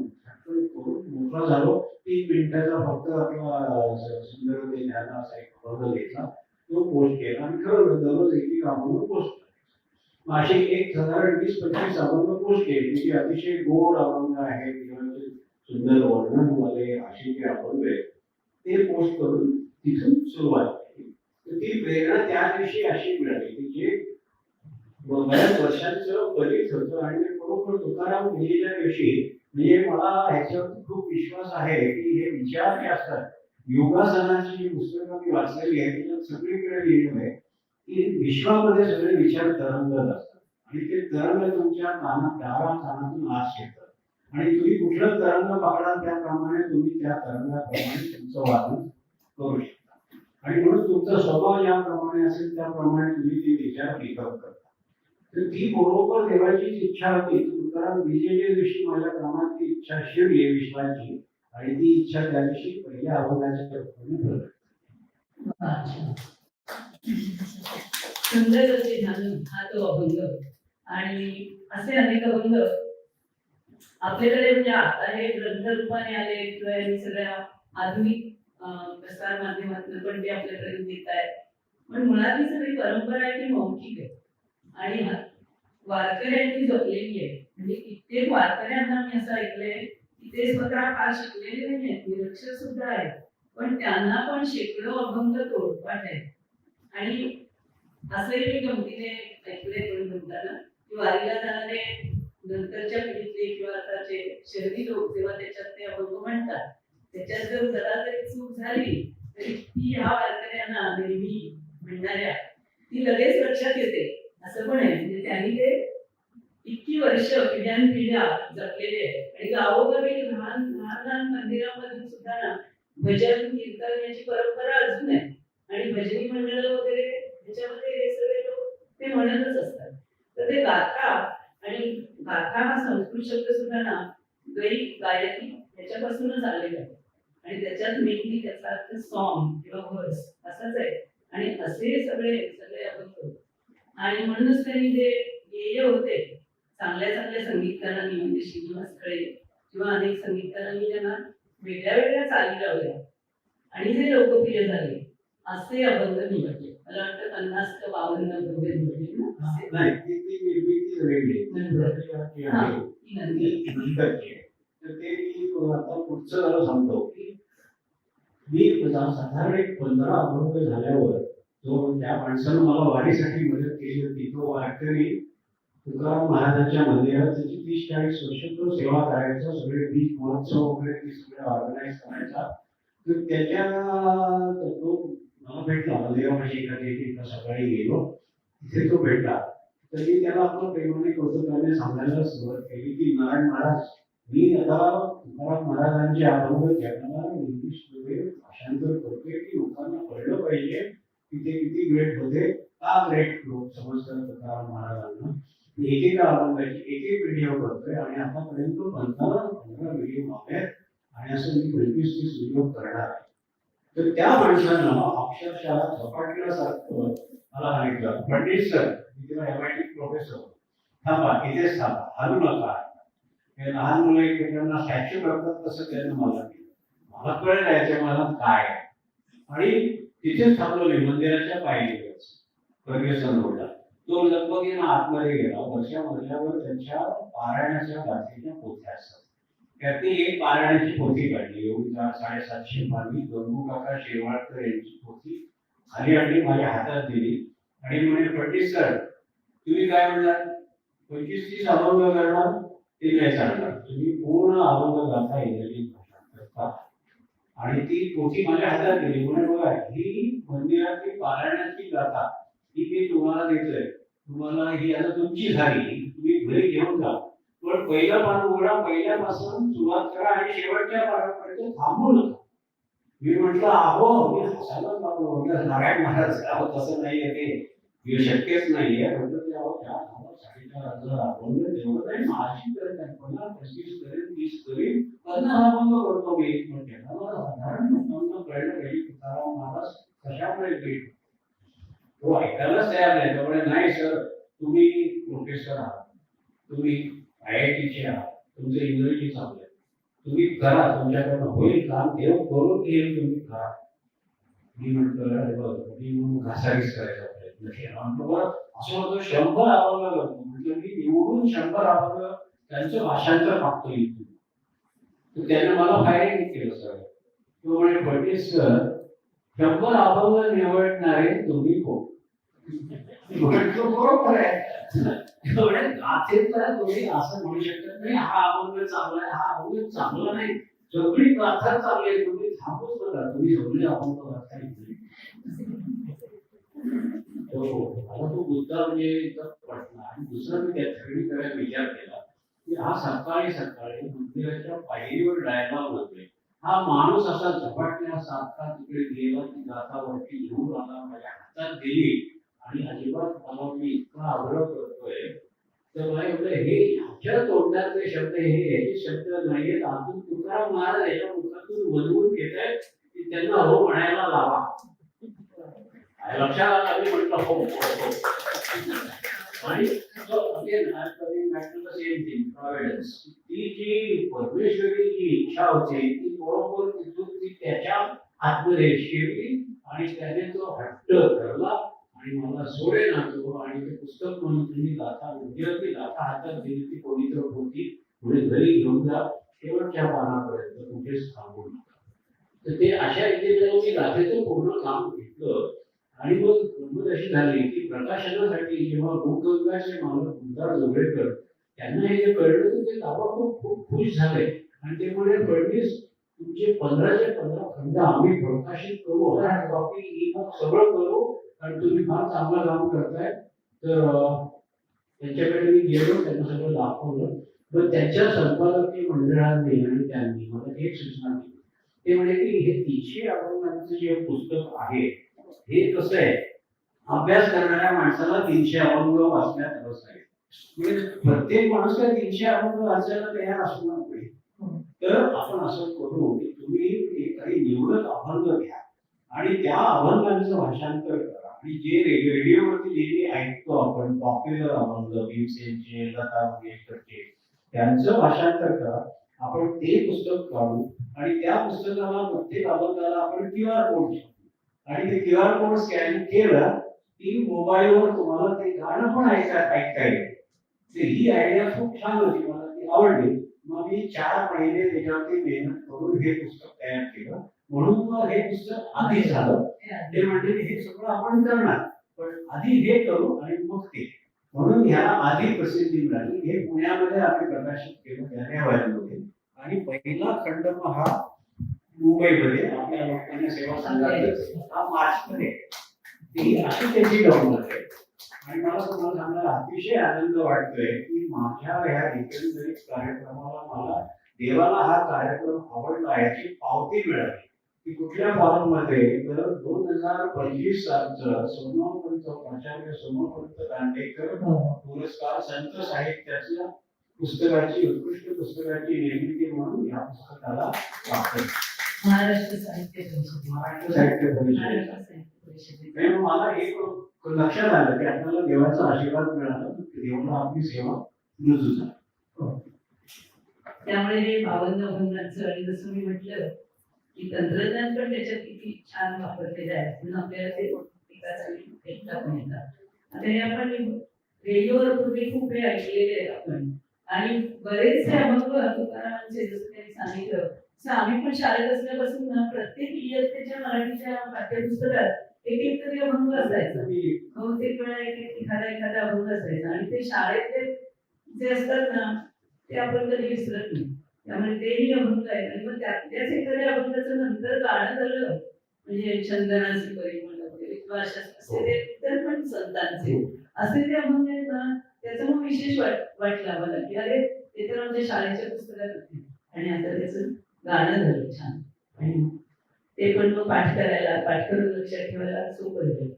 Speaker 3: करून मोठा झालो. 3 मिनिटाचा फक्त आपला सुंदर ते ध्यान असा एक अभंग घेतला, तो पोस्ट केला आणि खरं दररोज एक अभंग पोस्ट केला. अशी एक साधारण 20-25 अभंग पोस्ट केली की अतिशय गोड अभंग आहे किंवा सुंदर वर्णनवाले असे जे अभंग आहेत ते पोस्ट करून तिथून सुरुवात केली. तर ती प्रेरणा त्या दिवशी अशी मिळाली की जे बऱ्याच वर्षांचं फलित होतं आणि ते बरोबर तुकाराम लिहिलेल्या दिवशी म्हणजे मला ह्याच्यावर खूप विश्वास आहे की हे विचार जे असतात, योगासनाची जी पुस्तकं मी वाचलेली आहे त्याच्यात सगळीकडे लिहिलं आहे की विश्वामध्ये सगळे विचार तरंगत असतात आणि ते तरंग तुमच्या कानातून आत येतात आणि तुम्ही कुठलं तरंग पकडाल त्याप्रमाणे तुम्ही त्या तरंगाप्रमाणे तुमचं वागणूक करू शकता आणि म्हणून तुमचा स्वभाव ज्याप्रमाणे असेल त्याप्रमाणे तुम्ही ते विचार पिकअप करता. तर ती बरोबर देवाची इच्छा होती. तुकाराम विजेच्या दिवशी माझ्या कामात ती इच्छा शिरली विश्वाची आणि ती इच्छा त्या दिवशी पहिल्या अभंगाच्या रूपाने
Speaker 4: सुंदर असे हा तो अभंग आणि असे अनेक अभंग आपल्याकडे म्हणजे आता हे ग्रंथरूपाने आले किंवा यांनी सगळ्या आधुनिक प्रसार माध्यमातून पण ते आपल्याकडे देत आहेत. पण मुळात ही सगळी परंपरा आहे ती मौखिक आहे आणि वारकऱ्यांनी जपलेली आहे. म्हणजे कित्येक वारकऱ्यांना मी असं ऐकलंय की ते स्वतः फार शिकलेले नाही आहेत, निरक्षर सुद्धा आहेत, पण त्यांना पण शेकडो अभंग तोडपाठ आहेत. आणि असंही मी गमतीने ऐकले कोणी म्हणताना की वारीला जाणारे नंतरच्या पिढीतले किंवा आताचे शहरी लोक जेव्हा त्याच्यात ते अभंग म्हणतात त्याच्यात जर जरा जरी चूक झाली तरी ती ह्या वारकऱ्यांना नेहमी म्हणणाऱ्या ती लगेच लक्षात येते असं पण आहे. म्हणजे त्यांनी ते इतकी वर्ष पिढ्यानपिढ्या जपलेले आहे आणि गावोगावी लहान लहान मंदिरामधून सुद्धा ना भजन कीर्तन याची परंपरा अजून आहे आणि भजनी मंडळ वगैरे त्याच्यामध्ये हे सगळे लोक ते म्हणतच असतात. तर ते गाथा आणि गाथा हा संस्कृत शब्द सुद्धा ना गायकी याच्यापासूनच आलेला आहे आणि त्याच्यात मेनली त्याचा अर्थ सॉंग किंवा व्हर्स असाच आहे आणि असे सगळे अभंग आणि म्हणूनच त्यांनी जे गेय होते संगीतकारांनी म्हणजे श्रीनिवास कळे किंवा अनेक संगीतकारांनी ज्यांना वेगळ्या वेगळ्या चाली लावल्या आणि जे लोकप्रिय झाले असे अभंग निवडले. मला वाटतं 50 का 52 अभंग निवडले ना असे.
Speaker 3: नाही ती निर्मिती वेगळी आहे.
Speaker 4: ती नंदी.
Speaker 3: तर ते मी आता पुढचं जरा सांगतो की मी साधारण एक 15 अभंग झाल्यावर जो त्या माणसानं मला वारीसाठी मदत केली होती तो वारकरी तुकाराम महाराजांच्या मंदिरात त्याची 30-40 वर्ष तो सेवा करायचा. सगळे बीज महोत्सव वगैरे ती सगळे ऑर्गनाईज करायचा. तर त्याच्या तो मला भेटला मंदिरापाशी एका सकाळी गेलो तिथे तो भेटला. तर मी त्याला आपलं प्रेमाने कौतुकाने सांगायला सुरुवात केली की नारायण महाराज मी आता तुकाराम महाराजांचे अभंग जगाला इंग्लिशमध्ये भाषांतर करतोय की लोकांना कळलं पाहिजे की ते किती ग्रेट होते. का ग्रेट लोक समजतात तुकाराम महाराजांना. एकेका अभंगाची एक व्हिडिओ करतोय आणि आतापर्यंत 15 व्हिडिओ आहेत आणि असं मी 25-30 व्हिडिओ करणार आहे. तर त्या माणसानं अक्षरशः झपाटल्यासारखं मला सांगितलं पंडित सर मी तेव्हा MIT प्रोफेसर थांबा इथेच थांबा हलू नका. हे लहान मुलं एकमेकांना स्टॅच्यू करतात तसं त्यानं मला केलं. मला कळलं याच्या मनात काय आहे. आणि तिथेच थांबलो मी मंदिराच्या पायरीवरच फर्ग्युसन रोडला. तो लगबगीनं आतमध्ये गेला. वरच्या मजल्यावर त्यांच्या पारायणाच्या गाथेच्या पोथ्या असतात. त्यातली एक पारायणाची पोथी काढली एवढी 750 पानी गंगू काका शेवाळकर यांची पोथी खाली आणली माझ्या हातात दिली आणि म्हणे पंडित सर तुम्ही काय म्हणणार 25-30 अभंग करणार ते नाही चालणार. तुम्ही पूर्ण अभंग गाथा इंग्रजीत भाषांतर करा. आणि ती पोथी माझ्या हातात दिली. म्हणे बघा ही मंदिरातली पारायणाची गाथा ही मी तुम्हाला देतोय. तुम्हाला ही आता तुमची झाली तुम्ही घरी घेऊन जा. पण पहिला पान उघडा पहिल्यापासून सुरुवात करा आणि शेवटच्या पानापर्यंत थांबू नका. मी म्हटलं अहो मी हसायला लागलो. म्हटलं नारायण महाराज अहो तसं नाहीये ते हे शक्यच नाहीये. म्हटलं ते अहो 4,000-4,500 अभंग तेवढं नाही माझी करत आहे. 15-25 करेन 30 करेन 50 अभंग करतो मी. म्हणजे साधारण लोकांना कळलं पाहिजे तुकाराम महाराज कशामुळे भेट तो ऐकायलाच तयार नाही. त्यामुळे नाही सर तुम्ही प्रोफेसर आहात तुम्ही IITचे आहात तुमचं इंग्रजी चांगलं आहे तुम्ही करा तुमच्याकडनं होईल काम देव करून घेईल तुम्ही करा. मी म्हटलं अरे बघ मी मग घासाघीस करायचा प्रयत्न केला. म्हटलं बरं असं होतं 100 अभंग करतो. म्हटलं मी निवडून 100 अभंग त्यांचं भाषांतर टाकतो इथून. तर त्याने मला फायरिंग केलं सर. तो म्हणे पंडित सर 100 अभंग निवडणारे तुम्ही कोण. म्हटलं बरोबर आहे. गाथेतला तुम्ही असं म्हणू शकत नाही हा अभंग चांगला आहे हा अभंग चांगला नाही. सगळी गाथा चांगली आहे तुम्ही थांबूच नका तुम्ही सगळे अभंग गाथा मला तो मुद्दा म्हणजे इथं पडला. आणि दुसरा मी त्या ठिकाणी करायला विचार केला की हा सकाळी सकाळी मंदिराच्या पायरीवर डायलॉग होते. हा माणूस असा झपाटण्यासारखा तिकडे गेला की गाथावरती घेऊन आला माझ्या हातात दिली आणि अजिबात मला मी इतका आग्रह करतोय. तर मला म्हटलं हे ह्याच्या तोंडातले शब्द हे ह्याचे शब्द नाहीयेत. अजून तुकाराम महाराज याच्या मुखातून बनवून घेत आहेत की त्यांना हो म्हणायला लावा. लक्षात आलं मी म्हटलं हो. आणि ती जी परमेश्वरी जी इच्छा होती ती बरोबर तिथून ती त्याच्या आतमध्ये शिरली आणि त्याने तो हट्ट धरला आणि मला सोडे ना तो. आणि ते पुस्तक म्हणून तुम्ही गाथा विद्यार्थी गाथा हातात दिली ती कोणीतर होती पुढे घरी घेऊन जा शेवटच्या पानापर्यंत कुठेच थांबू नका. तर ते अशा रीतीने मी गाथेचं पूर्ण काम घेतलं. आणि मग गंमत अशी झाली की प्रकाशनासाठी जेव्हा भूगंगाचे मालक गुंजार जोगळेकर त्यांना हे जे कळलं तर ते ताबडतोब खूप खुश झाले. आणि ते म्हणे फडणवीस तुमचे 15चे 15 खंड आम्ही प्रकाशित करू कॉपी ई-बुक सगळं करू आणि तुम्ही फार चांगलं काम करताय. तर त्यांच्याकडे मी गेलो त्यांना सगळं दाखवलं. पण त्यांच्या संपादकीय मंडळाने आणि त्यांनी मला एक सूचना दिली. ते म्हणे की हे 300 अभंगांचं जे पुस्तक आहे हे कसं आहे अभ्यास करणाऱ्या माणसाला 300 अभंग वाचण्यात रस आहे. म्हणजे प्रत्येक माणूस काय 300 अभंग वाचायला तयार असणार नाही. तर आपण असं करू की तुम्ही काही निवडक अभंग घ्या आणि त्या अभंगांचं भाषांतर करा. आणि जे रेडिओवरती जे ऐकतो आपण पॉप्युलर अभंग भीमसेनचे लता मंगेशकरचे त्यांचं भाषांतर करा. आपण ते पुस्तक काढू आणि त्या पुस्तकाला प्रत्येक अभंगाला आपण QR कोड देऊ आणि ते QR कोड स्कॅन केलं की मोबाईलवर तुम्हाला ते गाणं पण ऐकता येईल. तर ही आयडिया खूप छान होती, मला ती आवडली. मग मी 4 महिने त्याच्यावरती मेहनत करून हे पुस्तक तयार केलं. म्हणून मग हे पुस्तक आधी झालं. ते म्हणजे हे सगळं आपण करणार, पण आधी हे करू आणि मग ते. म्हणून ह्याला आधी प्रसिद्धी मिळाली. हे पुण्यामध्ये आम्ही प्रकाशित केलं जानेवारीमध्ये आणि पहिला खंड मग हा मुंबईमध्ये आपल्या लोकांना सेवा संघाचा हा मार्चमध्ये. ती अशी त्याची गंमत आहे. आणि मला तुम्हाला सांगायला अतिशय आनंद वाटतोय की माझ्या ह्या एकंदरीत कार्यक्रमाला मला देवाला हा कार्यक्रम आवडला याची पावती मिळाली. की कुठल्या फॉरममध्ये तर 2025 सालचं सोमनाथ आचार्य सोमनाथ दांडेकर पुरस्कार संत साहित्याच्या पुस्तकाची उत्कृष्ट पुस्तकाची निर्मिती म्हणून या पुस्तकाला प्राप्त.
Speaker 4: महाराष्ट्र साहित्य परिषद.
Speaker 3: महाराष्ट्र साहित्य परिषद. मला एक लक्षात आलं की आपल्याला देवाचा आशीर्वाद मिळाला, देवाला आपली सेवा रुजू झाली.
Speaker 4: त्यामुळे हे 52 अभंगांचं आणि जसं मी म्हटलं की तंत्रज्ञान पण त्याच्यात किती छान वापरलेलं आहे म्हणून आपल्याला ते एकासाठी ऐकता पण येतात. आता हे आपण रेडिओवर पूर्वी खूप वेळ ऐकलेले आहेत आपण आणि बरेचसे अभंग तुकारामांचे जसं त्यांनी सांगितलं तसं आम्ही पण शाळेत असल्यापासून ना प्रत्येक इयत्तेच्या मराठीच्या पाठ्यपुस्तकात एक तरी अभंग असायचा. बहुतेक वेळा एखादा अभंग असायचा आणि ते शाळेतले जे असतात ना ते आपण कधी विसरत नाही. त्यामुळे तेही अभंग आहेत आणि मग त्याच एखाद्या अभंगाचं नंतर गाणं झालं म्हणजे चंदनाची परिमळ वगैरे किंवा असे ते इतर पण संतांचे असे ते अभंग आहेत ना, त्याचं मग विशेष वाटलं मला की अरे ते तर आमच्या शाळेच्या पुस्तकात होते आणि आता त्याचं गाणं झालं छान आणि ते पण मग पाठ करून लक्षात ठेवायला सोपं झालं.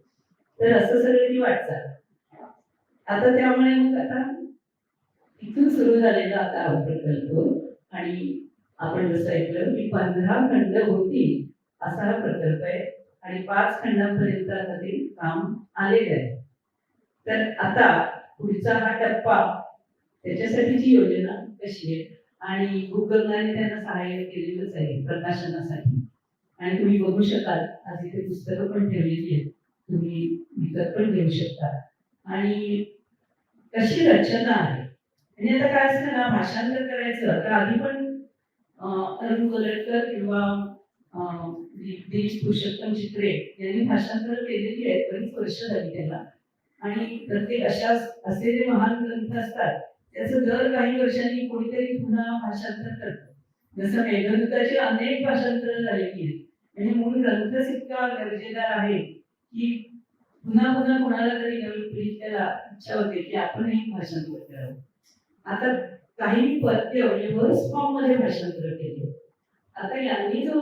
Speaker 4: तर असं सगळं ती वाटचाल. आता त्यामुळे मग आता इथून सुरू झालेला आता हा प्रकल्प आणि आपण जसं ऐकलं की 15 खंड होतील असा हा प्रकल्प आहे आणि 5 खंडांपर्यंत आता ते काम आलेलं आहे. तर आता पुढचा हा टप्पा त्याच्यासाठीची योजना कशी आहे आणि गुगलने त्यांना सहाय्य केलेलंच आहे प्रकाशनासाठी आणि तुम्ही बघू शकाल आज इथे पुस्तकं पण ठेवलेली आहेत, तुम्ही विकत पण घेऊ शकता. आणि कशी रचना आहे आणि आता काय असतं ना भाषांतर करायचं तर आधी पण अरुण गोलटकर किंवा दिलीप पुरुषोत्तम चित्रे यांनी भाषांतर केलेली आहेत, बरीच वर्ष झाली त्याला. आणि प्रत्येक असे जे महान ग्रंथ असतात त्याचं दर काही वर्षांनी कोणीतरी पुन्हा भाषांतर करतं. जसं मेघदूताची अनेक भाषांतर झालेली आहेत म्हणजे मूळ ग्रंथच इतका दर्जेदार आहे की पुन्हा पुन्हा कोणाला तरी नवीन पिढीला इच्छा होते की आपणही भाषांतर करावं. आता काही पद्य म्हणजे वर्स फॉर्म मध्ये भाषांतर केले. आता यांनी जो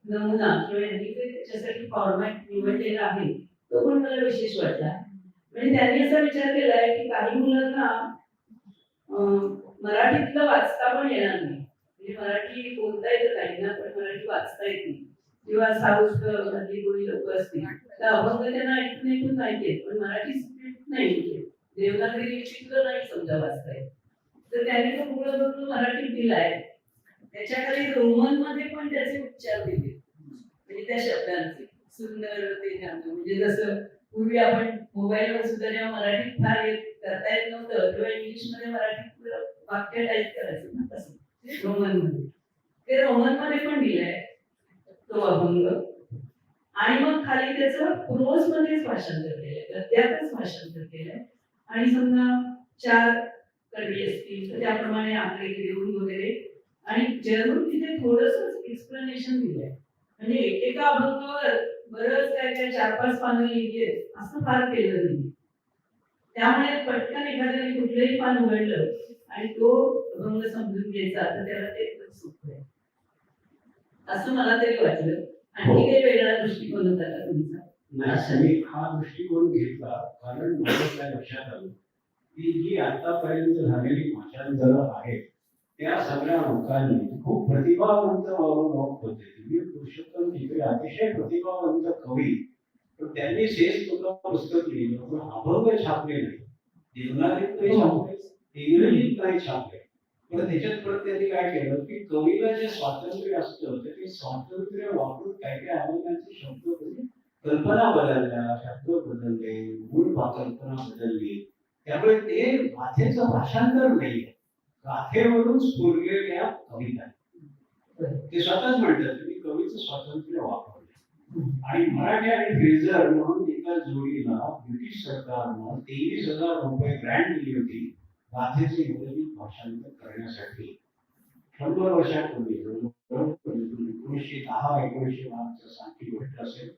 Speaker 4: नमुना किंवा यांनी जे त्याच्यासाठी फॉर्मॅट निवडलेला आहे तो पण मला विशेष वाटला. म्हणजे त्यांनी असा विचार केलाय की काही मुलांना मराठीतलं वाचता पण येणार नाही, म्हणजे मराठी बोलता येतं काहींना पण मराठी वाचता येत नाही किंवा साऊथ मधली कोणी लोक असतील तर अभंग त्यांना ऐकून माहिती आहेत पण मराठी नाही देवनागरी लिपीतलं नाही समजा वाचता येत. तर त्यांनी तो मुलं बघून मराठीत दिलाय. त्याच्याखाली रोमन मध्ये पण त्याचे उच्चार दिले म्हणजे त्या शब्दांचे सुंदर ते म्हणजे जसं पूर्वी आपण मोबाईलवर सुद्धा जेव्हा मराठीत फार करता येत नव्हतं तेव्हा इंग्लिशमध्ये मराठीत वाक्य टाईप करायचं ना तसं रोमन मध्ये. ते रोमन मध्ये पण दिलंय तो अभंग आणि मग खाली त्याचं प्रोज मध्येच भाषांतर केलंय, त्यातच भाषांतर केलंय. आणि समजा 4 कडी असतील तर त्याप्रमाणे आकडे देऊन वगैरे आणि जरूर तिथे थोडंसं एक्सप्लेनेशन दिलंय म्हणजे एकेका अभंगावर बरंच काय 4-5 पानं लिहिली आहेत असं फार केलं नाही. त्यामुळे पटकन एखाद्याने कुठलंही पान उघडलं आणि तो अभंग समजून घ्यायचा तर त्याला ते सोपं आहे असं मला तरी वाटलं. आणखी काही वेगळा दृष्टिकोन होता का तुमचा?
Speaker 3: नाही, हा दृष्टिकोन घेतला कारण मला काय लक्षात आलं की जी आतापर्यंत झालेली भाषांतरं आहेत त्या सगळ्या लोकांनी खूप प्रतिभावंत लोक होते. पुरुषोत्तम चित्रे अतिशय प्रतिभावंत कवी, पण त्यांनी शेष पुस्तक लिहिलं पण अभंग छापले नाही, देवनागरीत नाही छापले, इंग्रजीत नाही छापले. पण त्याच्यात परत त्यांनी काय केलं की कवीला जे स्वातंत्र्य असतं ते स्वातंत्र्य वापरून काय काय अभंगांचे शब्द म्हणजे कल्पना बदलल्या, शब्द बदलले, मूळ कल्पना बदलली. त्यामुळे ते गाथेचं भाषांतर नाहीये, गाथेवरून स्फुरलेल्या कविता. ते स्वतःच म्हणतात की कवीचं स्वातंत्र्य वापरले. आणि मराठी आणि फ्रेझर म्हणून एका जोडीला ब्रिटिश सरकारनं 23,000 रुपये ग्रँट दिली होती गाथेचे इंग्रजी भाषांतर करण्यासाठी. 100 वर्षापूर्वी 1910-1912 सारखी गोष्ट असेल.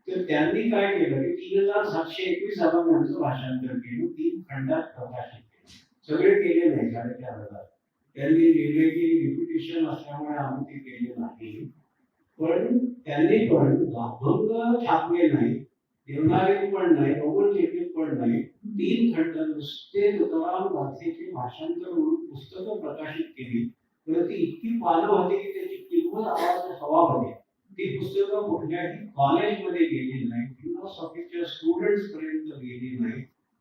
Speaker 3: तर त्यांनी काय केलं की 3,721 अभंगांचं भाषांतर केलं, 3 खंडात प्रकाशित केलं. सगळे केले नाही, 4,500. त्यांनी लिहिले की रिप्युटेशन असल्यामुळे आम्ही ते केले नाही. पण त्यांनी पण अभंग छापले नाही, देवनागरी पण नाही, रोमन लिपीत पण नाही. 3 खंड नुसते तुकाराम गाथेचे भाषांतर म्हणून पुस्तकं प्रकाशित केली. तर ती इतकी पानं होती की त्याची किंमत आवाज हवा होती. ती पुस्तकं कुठल्याही कॉलेजमध्ये गेली नाही, फिलॉसॉफीच्या स्टुडंट्स पर्यंत गेली नाही,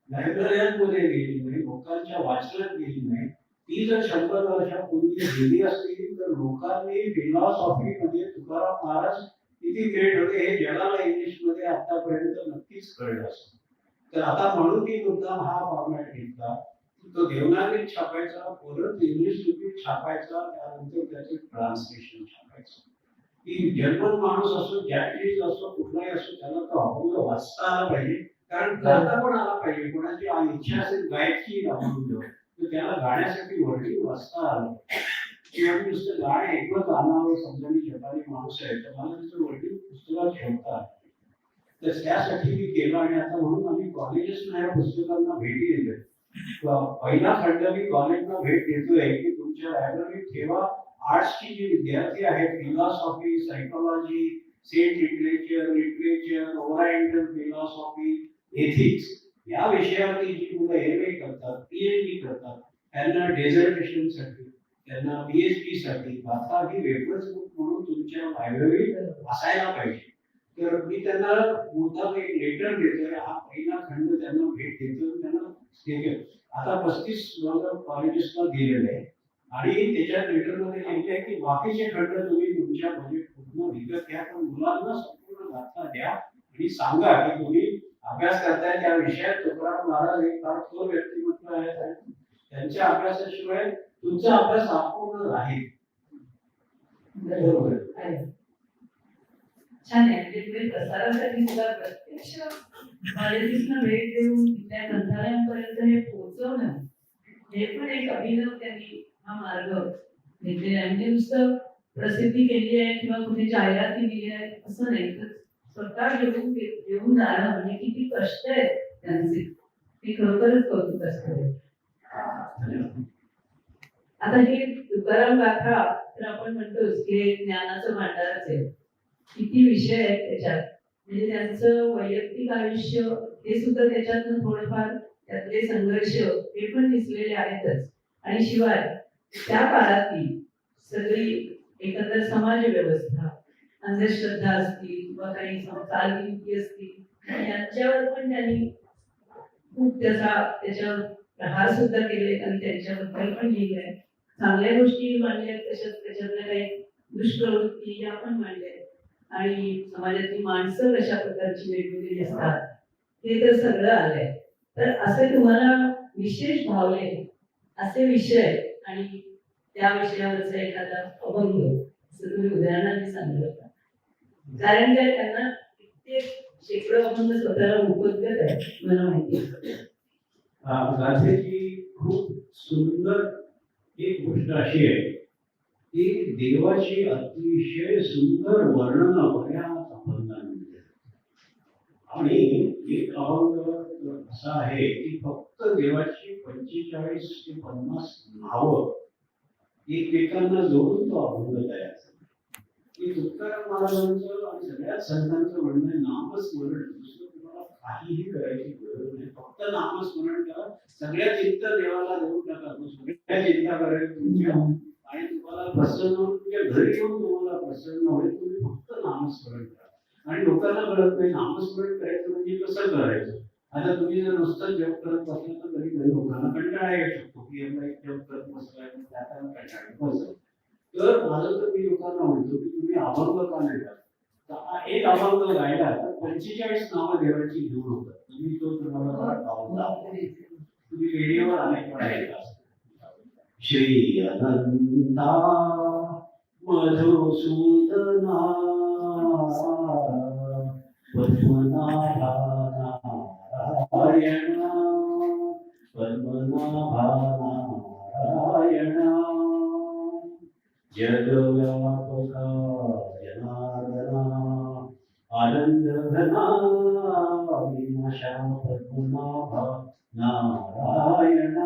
Speaker 3: लायब्ररीमध्ये गेली नाही, लोकांच्या वाचनात गेली नाही. ती जर 100 वर्षापूर्वी गेली असती तर लोकांनी फिलॉसॉफीमध्ये तुकाराम महाराज किती ग्रेट होते हे जगाला इंग्लिशमध्ये आतापर्यंत नक्कीच कळलं असतं. तर आता म्हणून की मुद्दाम हा फॉर्मॅट घेतला, तो देवनागरीत छापायचा, परत इंग्लिश लिपीत छापायचा, त्यानंतर त्याचे ट्रान्सलेशन छापायचं. की जर्मन माणूस असो, जॅपनीज असो, कुठलाही असो, त्याला तो अभंग वाचता आला पाहिजे, कारण गाता पण आला पाहिजे. कोणाची इच्छा असेल गायची अभंग तर त्याला गाण्यासाठी वर्णी वाचता आलं. किंवा नुसतं गाणं एकच आणावं, समजा मी जपानी माणूस आहे तर मला त्याचं वर्णी पुस्तकात ठेवता आलं. तर त्यासाठी मी केलं. आणि आता म्हणून आम्ही कॉलेजेसना या पुस्तकांना भेटी देतोय. पहिला खंड मी कॉलेजला भेट देतोय की तुमच्या लायब्ररीत ठेवा. आर्ट्सची जी विद्यार्थी आहेत, philosophy, psychology, set literature, oriental philosophy, ethics या विषयावरती जी मुलं MA करतात, PhD करतात, त्यांना डेझर्टेशनसाठी, त्यांना PhD साठी आता ही रेफरन्स बुक म्हणून तुमच्या लायब्ररीत असायला पाहिजे. तर मी त्यांना मुद्दाम एक लेटर देतोय. हा पहिला खंड त्यांना भेट देतो. त्यांना आता 35 कॉलेजेसला दिलेले आहे आणि त्याच्या लेटरमध्ये लिहिले आहे की बाकीचे खंड तुम्ही तुमच्या बजेट पूर्ण विकत घ्या, पण मुलांना संपूर्ण दाखला द्या आणि सांगा की तुम्ही अभ्यास करताय त्या विषयात. तुकाराम महाराज एक फार थोर व्यक्तिमत्व आहे, त्यांच्या अभ्यासाशिवाय तुमचा अभ्यास अपूर्ण राहील. बरोबर
Speaker 4: छान आहे. म्हणजे तुम्ही प्रसारासाठी सुद्धा प्रत्यक्ष कॉलेजेसना भेट देऊन त्या ग्रंथालयांपर्यंत हे पोहोचवणं हे पण एक अभिनव त्यांनी हा मार्ग घेतलेला आहे. म्हणजे नुसतं प्रसिद्धी केली आहे किंवा कुठे जाहिराती दिली आहे असं नाही, तर स्वतः घेऊन जाणं म्हणजे किती कष्ट आहेत त्यांचे, ते खरोखरच कौतुक असतं. आता ही तुकाराम गाथा तर आपण म्हणतोच की ज्ञानाचं भांडारच आहे. किती विषय आहेत त्याच्यात, म्हणजे त्यांचं वैयक्तिक आयुष्य हे सुद्धा त्याच्यातून थोडंफार त्यातले संघर्ष हे पण दिसलेले आहेतच. आणि शिवाय त्या काळातील सगळी एकंदर समाज व्यवस्था, अंधश्रद्धा असतील किंवा काही चालनीती असतील, यांच्यावर पण त्यांनी खूप त्याच्यावर प्रहार सुद्धा केले आणि त्यांच्याबद्दल पण लिहिलंय. चांगल्या गोष्टी मांडल्या, तशाच त्याच्यातल्या काही दुष्प्रवृत्ती या पण मांडल्या. आणि समाजातली माणसं कशा प्रकारची वेगवेगळी असतात हे तर सगळं आलंय. तर असे तुम्हाला विशेष भावले असे विषय आणि त्या विषयावरचा एखादा अभंग असं तुम्ही उदाहरणाने सांगू शकता. कारण काय त्यांना कित्येक शेकडो अभंग स्वतःला उपद्गत आहे मला माहिती.
Speaker 3: गाथेची खूप सुंदर एक गोष्ट अशी आहे की देवाची अतिशय सुंदर वर्णन बऱ्याच अभंगांमध्ये. आणि एक अभंग असा आहे की फक्त देवाची 45 ते 50 नावं एकमेकांना जोडून तो अभंग तयार झाला. की तुकाराम महाराजांचं आणि सगळ्याच संतांचं म्हणणं आहे नामस्मरण. दुसरं तुम्हाला काहीही करायची गरज नाही, फक्त नामस्मरण करा. सगळ्या चिंता देवाला देऊन टाका, सगळ्या चिंता करायची तुमच्या आणि तुम्हाला प्रसन्न होऊन तुमच्या घरी येऊन तुम्हाला प्रसन्न होईल. तुम्ही फक्त नामस्मरण करा. आणि लोकांना कळत नाही नामस्मरण करायचं म्हणजे कसं करायचं. आता तुम्ही जर नुसतं जप करत बसलं तर कधी कधी लोकांना कंटाळा येऊ शकतो की यांना एक जप करत बसलाय तर त्याला कंटाळा बसतो. तर माझं तर मी लोकांना म्हणतो की तुम्ही अभंग का नाही गात? तर एक अभंग गायला तर 45 नावं देवाची घेऊन होतात. तुम्ही तो तुम्हाला जरा गावता तुम्ही रेडिओवर अनेक वेळा ऐकला असेल. श्री अनंता मधुसूदना पद्मनाभा नारायण पद्मनाभा नारायण जगव्यापका जनार्दना आनंदघना विनाशा पद्मनाभा नारायण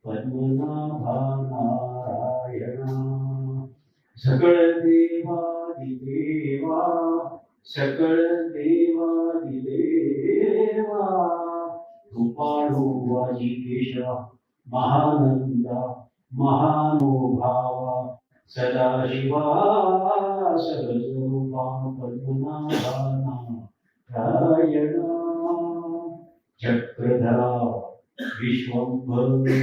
Speaker 3: पद्मनाभा नारायण सकळ देवादिदेवा सकळ देवादिदेवा कृपाळू वाजिकेशा महानंदा महानुभावा सदाशिवा सहस्ररूपा पद्मनाभा नारायण चक्रधरा विश्वंभरा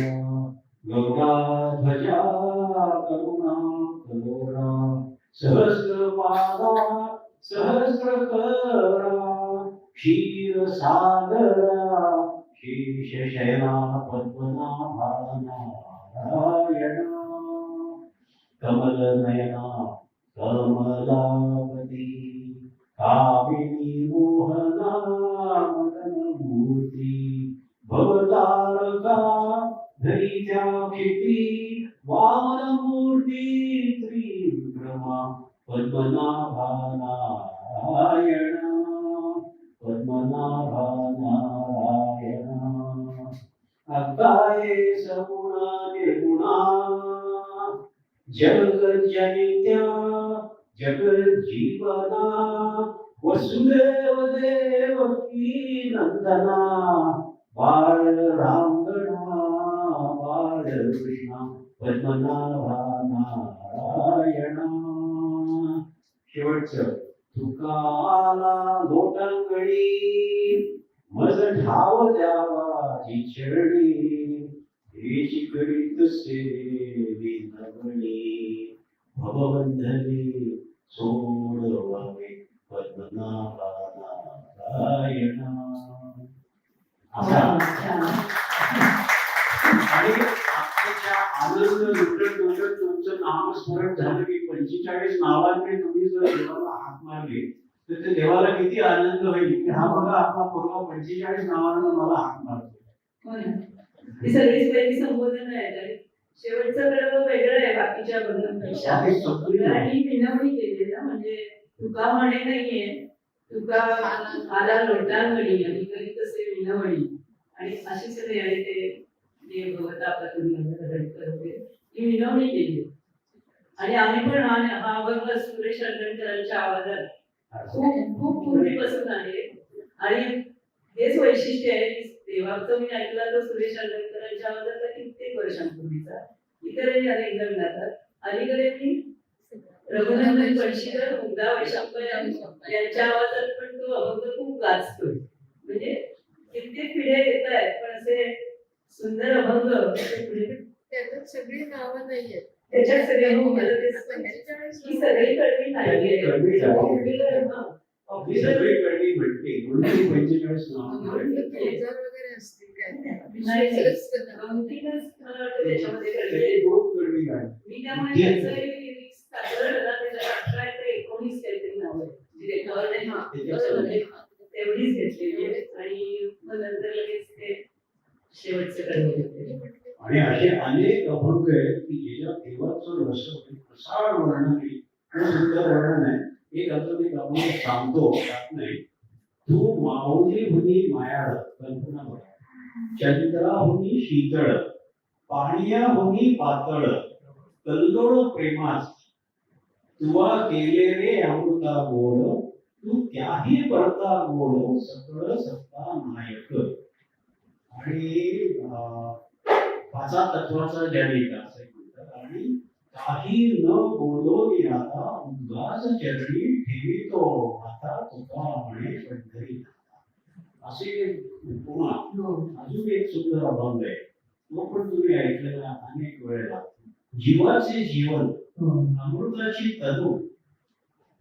Speaker 3: गौराध्वजा करुणा कलोरा सहस्रपादा सहस्रकरा क्षीरसागरा शेषशयना पद्मनाभा नारायण कमलनयना कमलापती कामिनी मोहना मदनमूर्ती भवतारका धैर्या क्षिती वामनमूर्ती त्रिविक्रमा पद्मनाभा नारायण पद्मनाभा नारायण अक्काये सगुणा निर्गुणा जगज्जनित्या जगज्जीवना वसुदेव देवकी नंदना बाळ रांगणा बाळ कृष्णा पद्मनाभा नारायण शेवटचं तुका आला लोटांगडी मज ठाव द्यावाची चरणी हेची करीत सेवी नवणी भवबंधने सोडवावे पद्मनाभा नारायण असा आणि आत्ताच्या आनंद लुटत लुटत तुमचं नामस्मरण झालं की 45 नावांनी तुम्ही जर देवाला हाक मारली तर ते देवाला किती आनंद होईल की हा बघा आपला पूर्व 45 नावानं मला हाक मारतो.
Speaker 4: ही सगळीच पहिली संबोधन आहे. शेवटचं कडवं वेगळं आहे बाकीच्या बंधनपेक्षा. आणि विनवणी केली ना म्हणजे तुका म्हणे नाहीये तुका आला लोटांगणी आणि करीत असे विनवणी आणि अशी सगळी आणि ते देव भगवता करते ही विनवणी केली. आणि आम्ही पण हा अभंग सुरेश अडगणकरांच्या आवाजात खूप खूप पूर्वीपासून आहे आणि हेच वैशिष्ट्य आहे की देवाचं मी ऐकला तर सुरेश अडगणकरांच्या आवाजातला कित्येक वर्षांपूर्वीचा. इतरही अनेक जण गातात. अलीकडे मी रघुनंदन पणशीकर मुग्धा वैशंप यांच्या आवाजात पण तो अभंग खूप गाजतोय. म्हणजे कित्येक पिढ्या येत आहेत पण असे सुंदर अभंग
Speaker 1: त्याच्यात सगळी नावं नाहीयेत.
Speaker 4: त्याच्यात सगळे ही सगळी कळवी
Speaker 3: सगळी कळली म्हटली म्हणून 45 नाव
Speaker 1: वगैरे असतील काय
Speaker 4: गमतीनच मला वाटतं त्याच्यामध्ये कळवी. मी त्यामुळे साधारण 19 काहीतरी नाव आहे जी रेखावर तेवढीच घेतलेली आहे आणि मग नंतर लगेच ते शेवटचं कळवी घेतले.
Speaker 3: आणि असे अनेक अभंग आहेत की ज्याच्यात देवाचं रस प्रसार वर्णन आहे खूप सुंदर वर्णन आहे. एक अजून एक अभंग सांगतो त्यात नाही. तू माऊली हुनी मायाळ कल्पना बघा चंद्राहुनी शीतळ पाणियाहुनी पातळ कल्लोळ प्रेमास तुवा केले रे अमृता गोड तू त्याही परता गोड सकळ सत्ता नायक. आणि पाचा तत्वाचा जनिका असे म्हणतात. आणि काही न बोलो आता उद्गास चरणी ठेवितो आता तुका म्हणे पंढरी. असे एक उपमा अजून एक सुंदर अभंग आहे, तो पण तुम्ही ऐकलेला अनेक वेळेला. जीवाचे जीवन अमृताची तनु,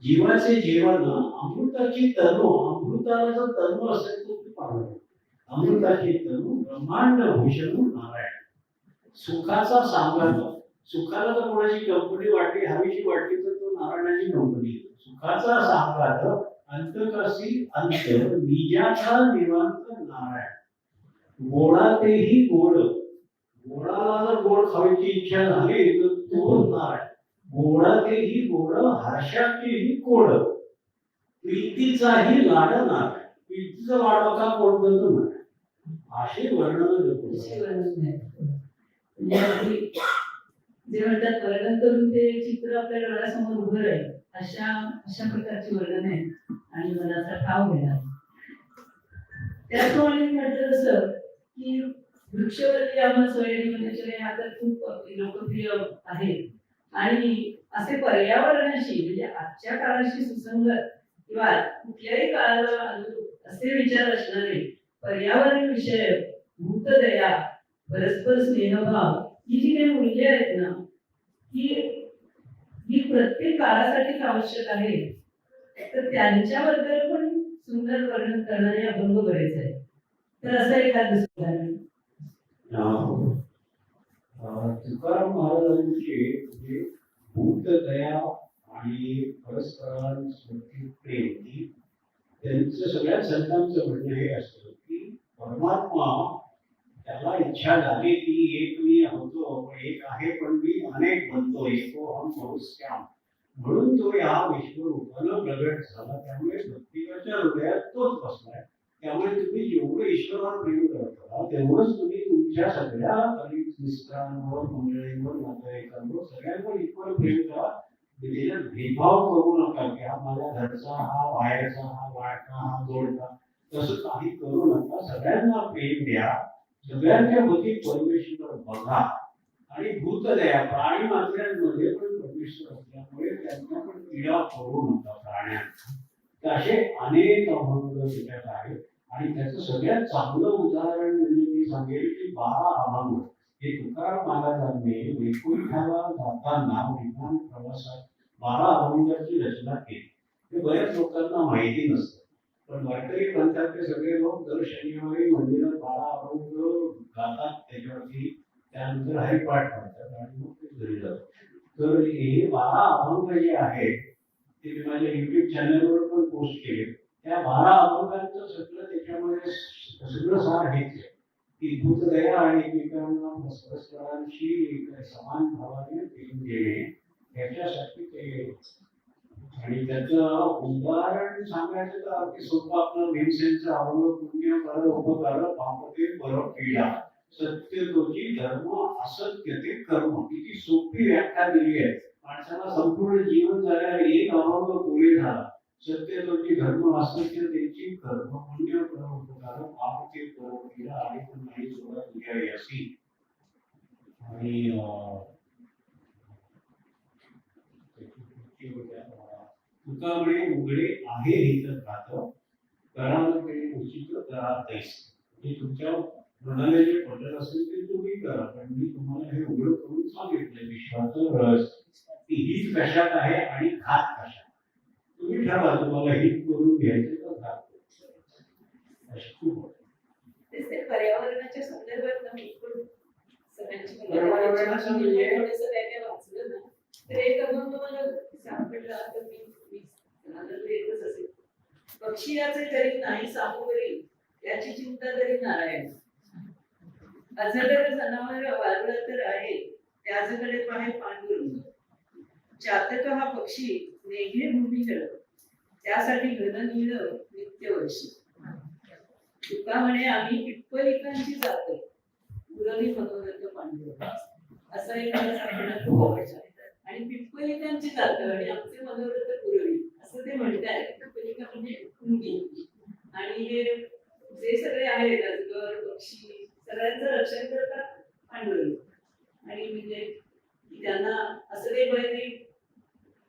Speaker 3: जीवाचे जीवन अमृताची तनु, अमृताला जर तनु असेल तर खूप आवडतो. अमृताची तनु ब्रह्मांड भूषण नारायण, सुखाचा साम्राज्य. सुखाला जर कोणाची कंपनी वाटली, हवीशी वाटली तर तो नारायणाची कंपनी. सुखाचा साम्राज्य अंतकासी अंत, निजाचा निवांत नारायण. गोडातेही गोड, गोडाला जर गोड खायची इच्छा झाली तर तो नारायण. गोडातेही गोड, हर्षाचेही गोड, प्रीतीचाही लाड नारायण. प्रीतीचा लाड का कोण करतो नारायण. असे वर्णन
Speaker 4: असे वर्णन आहे. म्हणजे अगदी जे म्हणतात वर्णन करून ते चित्र आपल्या डोळ्यासमोर उभं राहील अशा प्रकारची वर्णन आहे आणि मनाचा ठाव घेणार. त्याचप्रमाणे म्हटलं तसं की वृक्षवरती आम्हा सोयरी म्हणजे हा तर खूप लोकप्रिय आहे आणि असे पर्यावरणाशी म्हणजे आजच्या काळाशी सुसंगत किंवा कुठल्याही काळाला असे विचार असणारे पर्यावरण विषय, भूतदया, परस्पर स्नेहभाव ही जी काही मूल्य आहेत ना, ही प्रत्येक काळासाठी आवश्यक आहे. तर त्यांच्याबद्दल पण सुंदर वर्णन करणारे अभंग बरेच आहेत. तर असं एखादं उदाहरण
Speaker 3: तुकाराम महाराजांची भूतदया आणि परस्परांवरती प्रेम, त्यांचं सगळ्या संतांचं म्हणणं हे असतं की परमात्मा त्याला इच्छा झाली की एक मी होतो, एक आहे पण मी अनेक बनतो, एको हम बहुश्याम, म्हणून तो या विश्वरूपानं प्रगट झाला. त्यामुळे प्रत्येकाच्या हृदयात तोच बसलाय. त्यामुळे तुम्ही जेवढं ईश्वरावर प्रेम करता तेवढंच तुम्ही तुमच्या सगळ्या मित्रांवर, मंडळींवर, नातेवाईकांवर सगळ्यांवर इतकं प्रेम करा. त्याच्यात भेदभाव करू नका की हा माझ्या घरचा, हा बाहेरचा, हा वाटका, हा जोडका, तसं काही करू नका. सगळ्यांना प्रेम द्या, सगळ्यांच्या बुद्धीत परमेश्वर बघा. आणि भूतदया, प्राणी मात्रांमध्ये पण परमेश्वर असल्यामुळे त्यांना पण पीडा करू नका प्राण्यांना. असे अनेक अभंग त्याच्यात आहेत. आणि त्याचं सगळ्यात चांगलं उदाहरण म्हणजे मी सांगेल की 12 अभंग हे तुकाराम महाराजांनी वैकुंठाला जाताना विमान प्रवासात 12 अभंगाची रचना केली. हे बऱ्याच लोकांना माहिती नसतं, पण वारकरी पंथातले सगळे लोक दर शनिवारी मंदिरात 12 अभंग गातात, त्याच्यावरती त्यानंतर हरिपाठ करतात आणि मग ते घरी जातात. तर हे 12 अभंग जे आहेत ते मी माझ्या युट्यूब चॅनलवर पण पोस्ट केले. त्या 12 अभंगांचं सगळं त्याच्यामध्ये सगळं सार हेच आहे की भूतदया आणि एकमेकांना परस्परांशी समान भावाने प्रेम देणे, याच्यासाठी ते. आणि त्याचं उदाहरण सांगायचं तर अगदी सोपं आपलं भीमसेनचं अभंग, पुण्य कर उपकार पापते पर पीडा, सत्य तोची धर्म असत्य ते कर्म. किती सोपी व्याख्या दिली आहे. माणसाला संपूर्ण जीवन झाल्यावर एक अभंग पुरे झाला. सत्य तोची धर्म असत्य त्यांची कर्म, पुण्य कर उपकार पापते पर पीडा, आणि पण नाही सोडा तुझ्या यशी. आणि तुका म्हणे उघडे आहे हित घात, करामध्ये उचित करा तैस. हे तुमच्या मनाला जे पटत असेल ते तुम्ही करा, पण मी तुम्हाला हे उघड करून सांगितलं विश्वाचं रस ती हीच कशात आहे आणि घात कशात. तुम्ही ठरवा तुम्हाला हित करून घ्यायचे तर घात.
Speaker 4: पर्यावरणाच्या संदर्भात मी पण सगळ्यांची वाचलं ना, तर एक अभंग मला सापडला तर मी एकच असेल. पक्षियाचे तरी नाही सामुगरी, याची चिंता तरी नारायण. अजगर जनावर वारुळ तर आहे, त्याचकडे पाहे पांडुरंग. चातक हा पक्षी मेघे भूमी खेळ, त्यासाठी घन नीळ नित्य वर्षी. तुका म्हणे आम्ही पिप्पलिकांची जातो, पुरवी मनोरथ पांडुरंग. असं एक मला सांगणं खूप आवडतं. आणि पिप्पलिकांची जातं आणि आमचे मनोरथ पुरवी असं ते म्हणतात. पिप्पलिका म्हणजे कुंडी. आणि हे जे सगळे आहेत अजगर पक्षी सगळ्यांचं रक्षण करतात पांडुरंग. आणि म्हणजे त्यांना असं काही भय नाही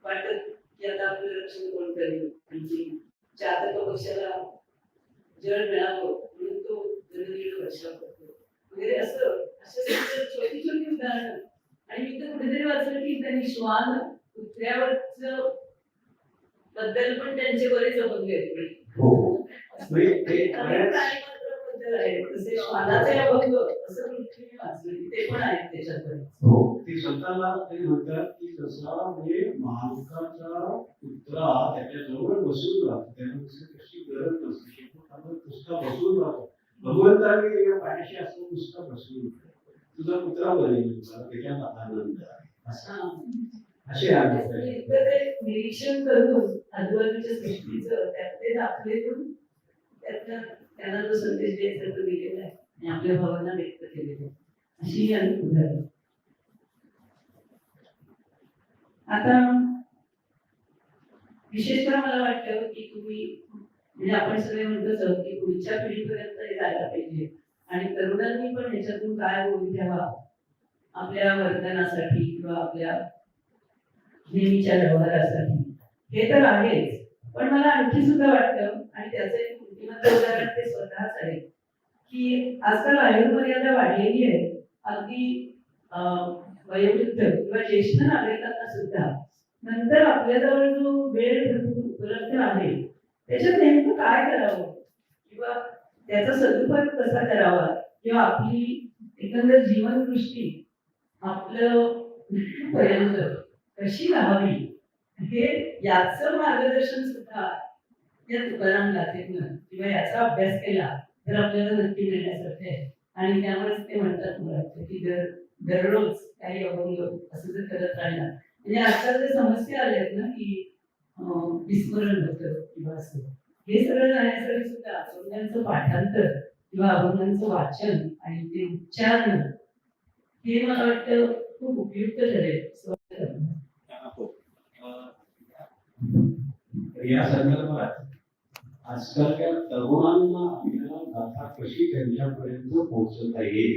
Speaker 4: वाटत की आता आपलं रक्षण कोण करेल. म्हणजे चातक पक्षाला जळ मिळावं म्हणून तो दीड वर्षा करतो वगैरे असं छोटी छोटी उदाहरणं. आणि मी तर कुठेतरी वाचलं की त्यांनी श्वान कुत्र्यावरच बद्दल पण त्यांचे बरेच अभंग आहेत.
Speaker 3: हो म्हणजे ते
Speaker 4: आणि
Speaker 3: बऱ्याच
Speaker 4: प्राणीमात्राबद्दल आहे तसे श्वानाचे अभंग असं मी वाचलं की ते पण आहेत त्याच्याकडे.
Speaker 3: हो ती स्वतःला ते म्हणतात की जसा म्हणजे मालकाचा कुत्रा त्याच्याजवळ बसून राहतो त्याला कशी गरज नसते शेपूट नुसता बसून राहतो. भगवंताने या पायाशी असं नुसता बसून तुझा कुत्रा बनेल तुला त्याच्यात आनंद आहे असं असे आहे.
Speaker 4: इतकं ते निरीक्षण करून आजूबाजूच्या सृष्टीचं त्यात ते दाखलेतून त्यातनं त्यांना जो संदेश द्यायचा तो दिलेला आहे आणि आपल्या भावना व्यक्त केलेल्या अशी ही अनेक उदाहरणं. आता विशेषतः मला वाटतं की तुम्ही म्हणजे आपण सगळे म्हणतोच आहोत की पुढच्या पिढीपर्यंत हे जायला पाहिजे आणि तरुणांनी पण ह्याच्यातून काय बोलू घ्यावा आपल्या वर्तनासाठी किंवा आपल्या नेहमीच्या व्यवहारासाठी हे तर आहेच. पण मला आणखी सुद्धा वाटतं आणि त्याचं एक कृतिमत्व उदाहरण ते स्वतःच आहे की आजकाल आयुर्मर्यादा वाढलेली आहे. अगदी वयोवृद्ध किंवा ज्येष्ठ नागरिकांना सुद्धा नंतर आपल्याजवळ जो वेळ उपलब्ध आहे त्याच्यात नेमकं काय करावं किंवा त्याचा सदुपयोग कसा करावा किंवा आपली एकंदर जीवनदृष्टी आपलं पर्यंत कशी राहावी हे याचं मार्गदर्शन सुद्धा या तुकाराम गाथेतनं किंवा याचा अभ्यास केला तर आपल्याला नक्की मिळण्यासारखे आहे. आणि त्यामुळेच ते म्हणतात मला वाटतं की दररोज काही अभंग असं जर करत राहिला म्हणजे आजकाल जे समस्या आल्या आहेत ना की विस्मरण होतं किंवा असं हे सगळं जाण्यासाठी सुद्धा अभंगांचं पाठांतर किंवा अभंगांचं वाचन आणि ते उच्चारण हे मला वाटतं खूप उपयुक्त ठरेल.
Speaker 3: या संदर्भात आजकालच्या तरुणांना आपल्याला गाथा कशी त्यांच्यापर्यंत पोहोचवता येईल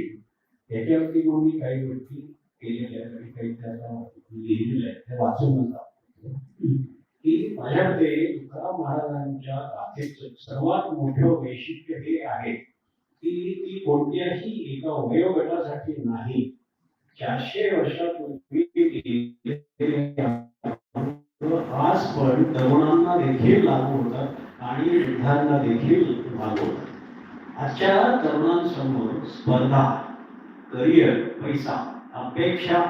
Speaker 3: याच्यावरती मी काही गोष्टी केलेल्या आहेत काही त्याला लिहिलेल्या आहेत त्या वाचून नका की माझ्याकडे तुकाराम महाराजांच्या गाथेचं सर्वात मोठं वैशिष्ट्य हे आहे की ती कोणत्याही एका वयोगटासाठी नाही. 400 वर्षापूर्वी आज पण तरुणांना देखील लागू होतात आणि वृद्धांना देखील लागू होतात. आजच्या तरुणांसमोर स्पर्धा, करिअर, पैसा, अपेक्षा,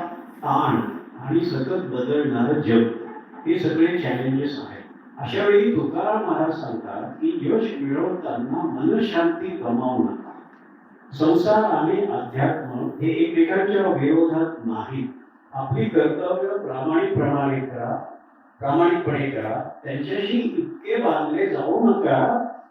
Speaker 3: ताण आणि सतत बदलणारं जग हे सगळे चॅलेंजेस आहेत. अशा वेळी तुकाराम महाराज सांगतात की यश मिळवताना मनशांती गमावू नका. संसार आणि अध्यात्म हे एकमेकांच्या विरोधात नाही. आपली कर्तव्य प्रामाणिकपणे करा. त्यांच्याशी इतके बांधले जाऊ नका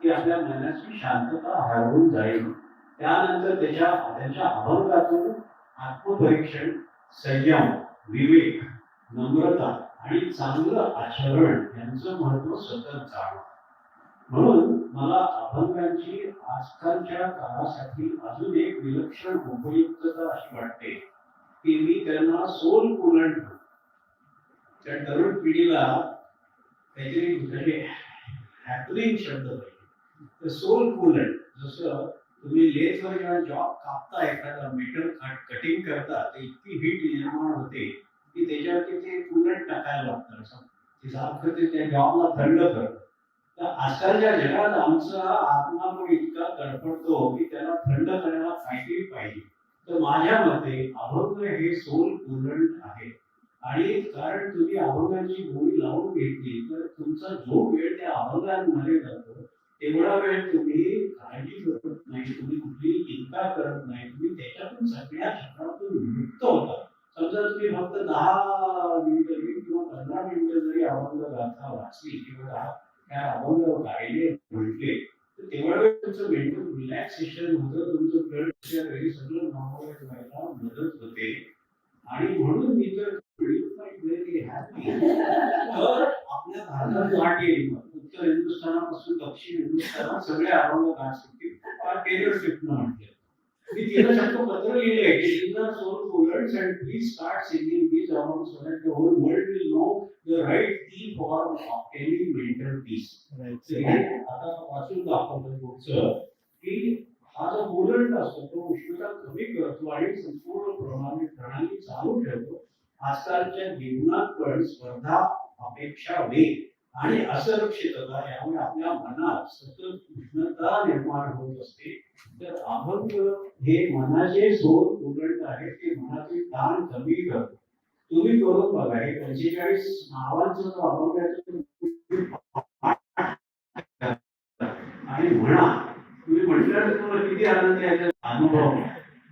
Speaker 3: की आपल्या मनाची शांतता हरवून जाईल. त्यानंतर त्यांच्या अभंगातून आत्मपरीक्षण, संयम, विवेक, नम्रता आणि चांगलं आचरण यांचं महत्व सतत जाणवतं. म्हणून मला अभंगांची आजकालच्या काळासाठी अजून एक विलक्षण उपयुक्तता अशी वाटते की मी त्यांना सोल कुलंट त्या तरुण पिढीला काहीतरी म्हणजे हॅपनिंग शब्द पाहिजे. तर सोल कुलंट जसं तुम्ही लेथवर जेव्हा जॉब कापता एखादा मेटल कटिंग करता तर इतकी हीट निर्माण होते की त्याच्यावरती ते कुलंट टाकायला लागतं असं ते सारखं ते त्या जॉबला थंड करतं. तर आजकालच्या जगात आमचा आत्मा पण इतका तडफडतो की त्याला थंड करायला काहीतरी पाहिजे. तर माझ्या मते अभंग हे सोल कुलंट आहे. आणि कारण तुम्ही अभंगांची गोळी लावून घेतली तर तुमचा जो वेळ त्या अभंगांमध्ये जातो तेवढा वेळ तुम्ही काळजी करत नाही, तुम्ही कुठलीही चिंता करत नाही, तुम्ही त्याच्यातून सगळ्या चक्रातून मुक्त होता. समजा तुम्ही फक्त 10 मिनिटं किंवा 15 मिनिटं जरी अभंग गाथा वाचली किंवा त्या अभंग गायले म्हटले तर तेवढा वेळ तुमचं मेंटल रिलॅक्सेशन होतं, तुमचं ब्लड प्रेशर वगैरे सगळं नॉर्मलाइज व्हायला मदत होते. आणि म्हणून मी तर तर आपल्या भारतात गाठ येईल. उत्तर हिंदुस्थानापासून दक्षिण हिंदुस्थानात सगळे अभंग गाठ सुटतील. टेलर स्विफ्टनं म्हटले मी तिला सारखं पत्र लिहिलंय की these are soul bullets and please start singing these songs so that the whole world will know the right key for obtaining mental peace. तर हे आता वाचून दाखवतो पुढचं की हा जो बुलट असतो तो उष्णता कमी करतो आणि संपूर्ण प्रणाली चालू ठेवतो. आजकालच्या जीवनात पण स्पर्धा, अपेक्षा, वेग आणि असुरक्षितता यामुळे आपल्या मनात सतत उष्णता निर्माण होत असते. तर अभंग हे मनाचे सोल उलट आहे, ते मनातील ताण कमी करतो. तुम्ही करून बघा, हे 45 नावांचा जो अभंग आहे तो तुम्ही आणि म्हणा. तुम्ही म्हटल्यानंतर तुम्हाला किती आनंद याचा अनुभव.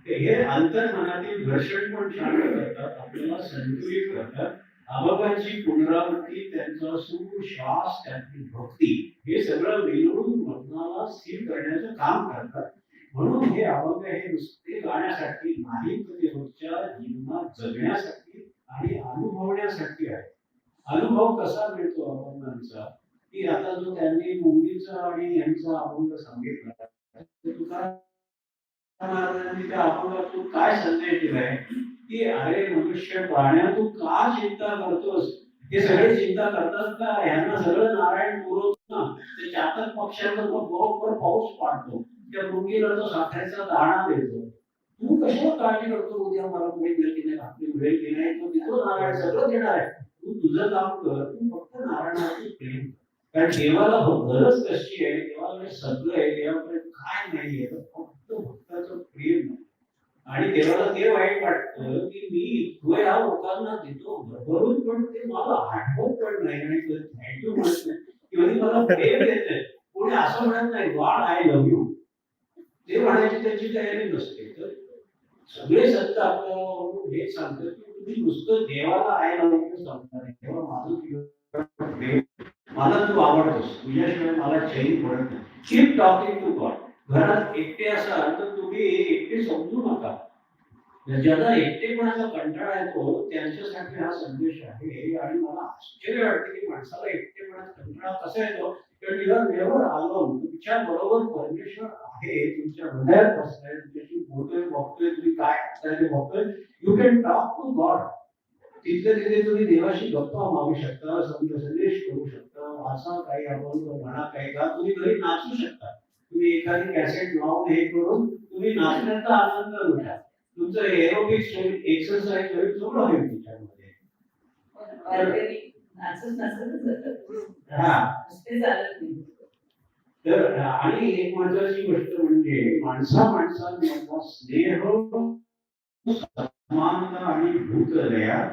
Speaker 3: हे अंतर्मनातील घर्षण पण शांत करतात, आपल्याला संतुलित करतात. अभंगाची पुनरावृत्ती, त्यांचा श्वास, त्यांची भक्ती हे सगळं मिळवून मनाला स्थिर करण्याचं काम करतात. म्हणून हे अभंग हे नुसते गाण्यासाठी नाही, तर ते रोजच्या जीवनात जगण्यासाठी आणि अनुभवण्यासाठी आहे. अनुभव कसा मिळतो अभंगांचा की आता जो त्यांनी मुंगीचा आणि यांचा अभंग सांगितला, तुकाराम महाराजांनी त्या अभंगातून काय संदेश दिलाय की अरे मनुष्य प्राण्या, तू का चिंता करतोस? हे सगळे चिंता करतात का? यांना सगळं नारायण पुरवतो ना. ते चातक पक्ष्यांचा तो बरोबर पाऊस पाडतो, त्या मुंगीला तो साखरेचा दाणा देतो. तू कशाला काळजी करतो? उद्या मला मिळेल की नाही, आपली मिळेल की नाही, तो देतो नारायण, सगळं देणार आहे. तू तुझं काम कर, तू फक्त नारायणाची प्रेम. कारण देवाला गरज कशी आहे, देवाला सगळं आहे, देवाकडे काय नाहीये, फक्त भक्ताचं प्रेम. आणि देवाला ते वाईट वाटतं की मी या लोकांना देतो भरभरून, पण ते मला आठवत पण नाही आणि थँक्यू म्हणत नाही किंवा मला प्रेम देते. कोणी असं म्हणत नाही गॉड आय लव्ह यू, ते म्हणायची त्याची तयारी नसते. तर सगळे संत आपल्याला हे सांगतात की तुम्ही नुसतं देवाला आय लव्ह यू सांगता नाही, तेव्हा माझं प्रेम, मला तू आवडतोस, तुझ्याशिवाय मला चैन पडत नाही. Keep talking to God. घरात एकटे असाल तर तुम्ही एकटे समजू नका. ज्यांना एकटेपणाचा कंटाळा येतो त्यांच्यासाठी हा संदेश आहे. आणि मला आश्चर्य वाटते की माणसाला एकटेपणाचा कंटाळा कसा येतो, कारण युअर नेव्हर अलोन. तुमच्या बरोबर परमेश्वर आहे, तुमच्या हृदयात बसलाय, तुमच्याशी बोलतोय, बघतोय, तुम्ही काय करताय ते बघतोय. You can talk to God. तिथल्या तिथे तुम्ही देवाशी गप्पा मागू शकता, संदेश करू शकता, वाचा काही अभंग म्हणा, काही गा, तुम्ही घरी नाचू शकता. तुम्ही एखादी कॅसेट लावून हे करून तुम्ही नाचण्याचा आनंद लुटा. तुमचं एरोबिक्स होईल, एक्सरसाइज होईल, सगळं होईल तुमच्यामध्ये. तर आणि एक महत्वाची गोष्ट म्हणजे माणसांमधला स्नेह, समानता आणि भूतदया,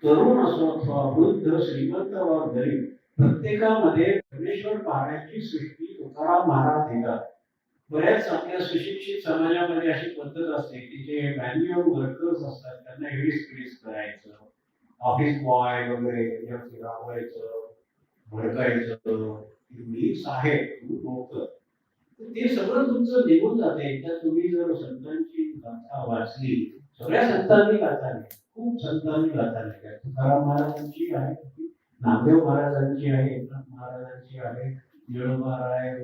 Speaker 3: तरुण असो अथवा वृद्ध, श्रीमंत वा गरीब, प्रत्येकामध्ये परमेश्वर पाहण्याची सृष्टी तुकाराम महाराज देतात. बऱ्याच आपल्या सुशिक्षित समाजामध्ये अशी पद्धत असते की जे मॅन्युअल वर्कर्स असतात त्यांना हेडीस पिडीस करायचं, ऑफिस बॉय वगैरे राबवायचं, भडकायचं, मीच आहे तू नोकर. ते सगळं तुमचं निघून जाते. एकदा तुम्ही जर संतांची गाथा वाचली, सगळ्या संतांनी गाथा लिहिल्या, खूप संतांनी गाथा लिहिल्या. तुकाराम महाराजांची आहे, नामदेव महाराजांची आहे, एकनाथ महाराजांची आहे, निळोबा राय,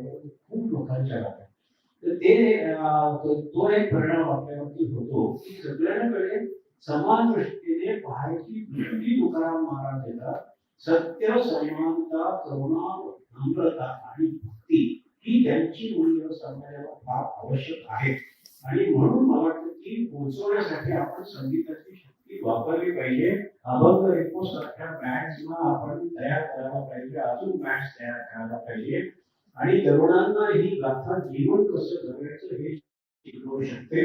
Speaker 3: खूप लोकांच्या गाथा. तर तो एक परिणाम आपल्यावरती होतो की सगळ्यांकडे समान दृष्टीने पाहायची दृष्टी तुकाराम महाराज देतात. सत्य, समानता, करुणा, नम्रता आणि भक्ती ही त्यांची मूल्य समाजाला फार आवश्यक आहे. आणि म्हणून मला वाटतं की पोहोचवण्यासाठी आपण संगीताची शक्ती वापरली पाहिजे. अभंग रेपो सारख्या बँड्सना आपण तयार करायला पाहिजे, अजून बँड्स तयार करायला पाहिजे. आणि तरुणांना ही गाथा जीवन कसं जगायचं हे शिकवू शकते.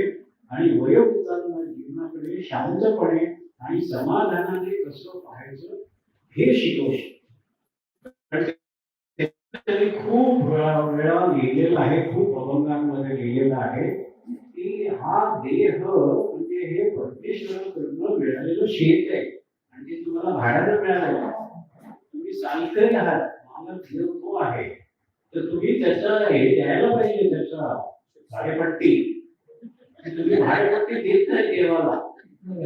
Speaker 3: आणि वयोवृद्धांना जीवनाकडे शांतपणे आणि समाधानाने कसं पाहायचं हे शिकवू शकते. खूप वेळा लिहिलेलं आहे, खूप अभंगांमध्ये लिहिलेलं आहे की हा देह म्हणजे हे परमेश्वराकडून मिळालेलं शेत आहे आणि ते तुम्हाला भाड्यानं मिळालं. तुम्ही चालकरी आहात, मला देह तो आहे, तर तुम्ही त्याचा हे द्यायला पाहिजे, त्याचा भाडेपट्टी. तुम्ही भाडेपट्टी देत नाही देवाला,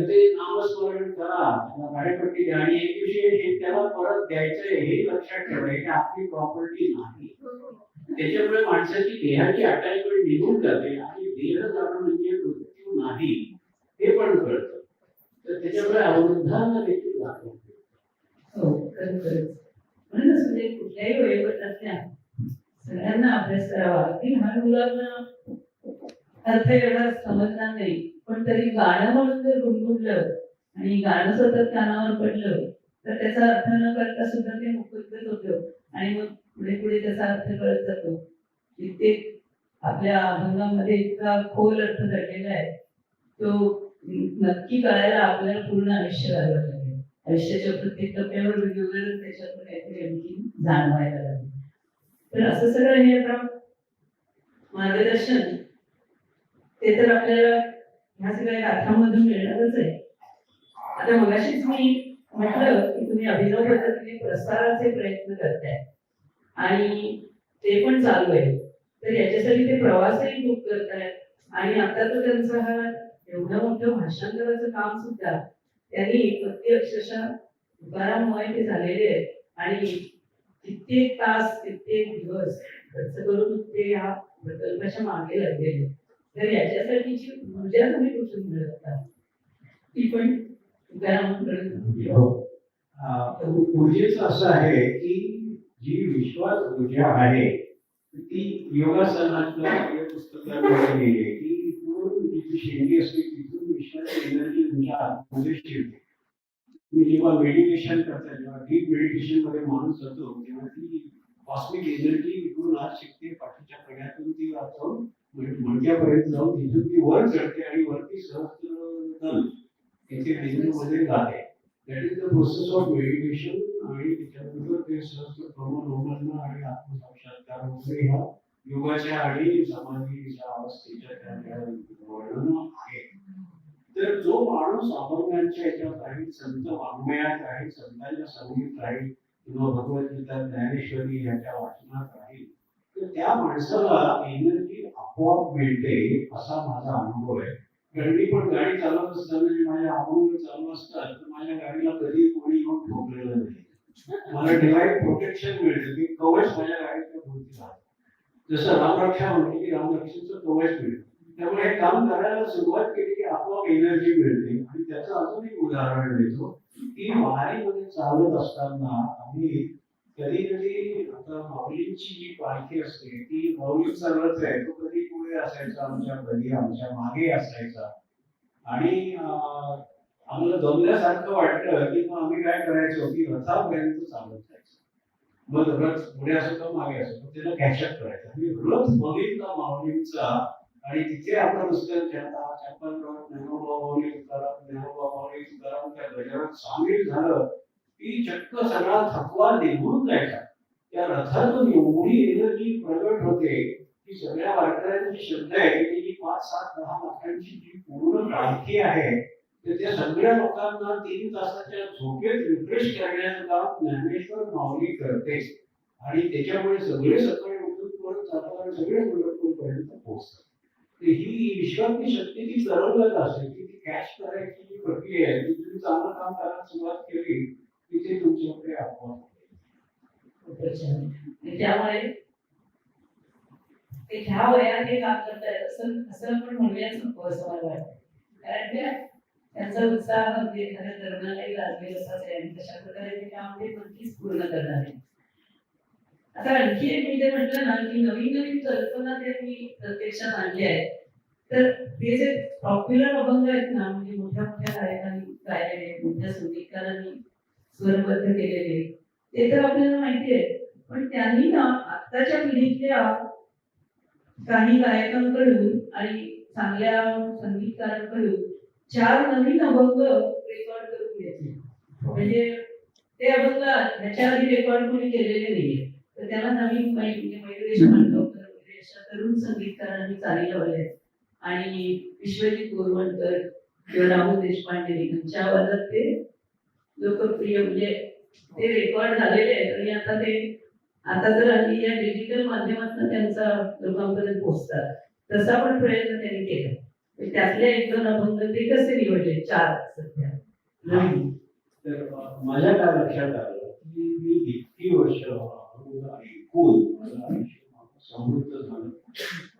Speaker 3: ते नामस्मरण करा, भाडेपट्टी द्या आणि एक दिवशी त्याला परत द्यायचं हे लक्षात ठेवा. ही आपली प्रॉपर्टी नाही. त्याच्यामुळे माणसाची देहाची अटॅचमेंट निघून जाते आणि देह जाणं म्हणजे मृत्यू नाही हे पण कळतं. तर त्याच्यामुळे अवधान देखील दाखवतो.
Speaker 4: हो खरंच म्हणूनच म्हणजे कुठल्याही वयोगटातल्या सगळ्यांना अभ्यास करावा. अगदी लहान मुलांना अर्थ एवढा समजणार नाही, पण तरी गाणं म्हणून जर गुणगुणलं आणि गाणं सतत कानावर पडलं तर त्याचा अर्थ न कळता सुद्धा ते मुखोद्गत होतं आणि मग पुढे पुढे त्याचा अर्थ कळत जातो. कित्येक आपल्या अभंगामध्ये इतका खोल अर्थ दडलेला आहे, तो नक्की कळायला आपल्याला पूर्ण आयुष्य घालवावं लागेल. आयुष्याच्या प्रत्येक टप्प्यावर वेगवेगळं त्याच्यातून काहीतरी आणखी जाणवायला लागेल. तर असं सगळं हे आता मार्गदर्शन ते तर आपल्याला ह्या सगळ्या गाथांमधून मिळणारच आहे. आता मगाशीच मी म्हटलं की तुम्ही अभिनव पद्धतीने प्रसाराचे प्रयत्न करताय आणि ते पण चालू आहे. तर याच्यासाठी ते प्रवासही खूप करतायत आणि आता तर त्यांचं हा एवढं मोठं भाषांतराचं काम सुद्धा त्यांनी प्रत्येक अक्षरशः तुकाराममय ते झालेले आहेत आणि कित्येक तास कित्येक दिवस खर्च करून ते या प्रकल्पाच्या मागे लागलेले. तर याच्यासाठीची ऊर्जा तुम्ही कुठून मिळवता ती पण तुकारामांकडून.
Speaker 3: ऊर्जेचं असं आहे की जी विश्वास ऊर्जा आहे ती योगासनाच्या पुस्तकामध्ये लिहिली की जिथे शेंडी असते तिथून विश्वास एनर्जी तुमच्या आतमध्ये शिरते. तुम्ही जेव्हा मेडिटेशन करता, जेव्हा डीप मेडिटेशन मध्ये माणूस जातो तेव्हा ती कॉस्मिक एनर्जी इकडून आत शिकते, पाठीच्या कड्यातून ती जाऊन मणक्यापर्यंत जाऊन तिथून ती वर चढते आणि वरती सहस्त्र तिथे बिंदूमध्ये जाते. That is the process of meditation. आणि त्याच्यानंतर ते सहस्त्र प्रमोदन आणि आत्मसाक्षात्कार वगैरे ह्या योगाच्या आणि समाधीच्या अवस्थेच्या त्या वर्णन आहे. तर जो माणूस अभंगांच्या याच्यात राहील, संत वाङ्मयात राहील, संतांच्या संगीत राहील किंवा भगवद्गीता ज्ञानेश्वरी याच्या वाचनात राहील तर त्या माणसाला एनर्जी आपोआप मिळते असा माझा अनुभव आहे. घरी पण गाडी चालवत असताना माझ्या अभंग चालू असतात तर माझ्या गाडीला कधी कोणी येऊन ठोकलेलं नाही. मला डिवाईन प्रोटेक्शन मिळतं, की कवच माझ्या गाडीच्या भोवती राहतं. जसं रामरक्षा म्हणते की रामरक्षेचं कवच मिळतं. त्यामुळे हे काम करायला सुरुवात केली की आपोआप एनर्जी मिळते. आणि त्याचं अजून एक उदाहरण देतो की वारीमध्ये चालत असताना आम्ही कधी कधी आता माऊलींची जी पालखी असते ती माऊलींचा रथ आहे तो कधी पुढे असायचा आमच्या, कधी आमच्या मागे असायचा. आणि आम्हाला दमल्यासारखं वाटलं की मग आम्ही काय करायचो की रथापर्यंत चालत जायचो. मग रथ पुढे असो तर मागे असो त्याला कॅचअप करायचं. आणि रथ बघितला माऊलींचा आणि तिथे आपण नुसतं ज्ञानोबा माऊली तुकाराम, ज्ञानोबा माऊली तुकाराम त्या गजरात सामील झालं की चक्क सगळा थकवा निघून जायचा. त्या रथातून एवढी एनर्जी प्रगट होते की सगळ्या वारकऱ्यांचे शब्द आहे की जी 5, 7, 10 लाखांची जी पूर्ण पालखी आहे तर त्या सगळ्या लोकांना 3 तासाच्या झोपेत रिफ्रेश करण्याचं काम ज्ञानेश्वर माऊली करते. आणि त्याच्यामुळे सगळे सकाळी उठून परत जातात आणि सगळे पंढरपूरपर्यंत पोहोचतात. तर ही विश्वातली शक्ती ती तरंगत असते की ती कॅच करायची जी प्रक्रिया आहे ती तुम्ही चांगलं काम करायला सुरुवात केली की ते तुमच्याकडे आपोआप.
Speaker 4: त्यामुळे ते ह्या वयात हे काम करतायत असं आपण म्हणूयाच नको असं मला वाटतं. कारण त्यांचा उत्साह म्हणजे एखाद्या तरुणालाही लागलेला असाच आहे आणि तशा प्रकारे ते काम ते नक्कीच पूर्ण करणार आहे. आता आणखी एक मी ते म्हटलं ना की नवीन नवीन कल्पना त्यांनी प्रत्यक्षात आणल्या आहेत. तर ते जे पॉप्युलर अभंग आहेत ना म्हणजे मोठ्या मोठ्या गायकांनी गायलेले, मोठ्या संगीतकारांनी स्वरबद्ध केलेले ते तर आपल्याला माहिती आहे. पण त्यांनी ना आत्ताच्या पिढीतल्या काही गायकांकडून आणि चांगल्या संगीतकारांकडून 4 नवीन अभंग रेकॉर्ड करून घेतले. म्हणजे ते अभंग ह्याच्या आधी रेकॉर्ड कोणी केलेले नाहीये. तर त्याला नवीन मयुरेश मांडवकर वगैरे अशा तरुण संगीतकारांनी चाली लावले आणि विश्वजित गोरवणकर किंवा राहुल देशपांडे यांच्या आवाजात ते लोकप्रिय म्हणजे ते रेकॉर्ड झालेले आहेत. आणि आता जर आधी या डिजिटल माध्यमातून त्यांचा लोकांपर्यंत पोहोचतात तसा पण प्रयत्न त्यांनी केला. त्यातले 1-2 अभंग ते कसे निवडले 4 सध्या नवीन.
Speaker 3: तर माझ्या काय लक्षात आलं की मी इतकी वर्ष ऐकून समृद्ध झालं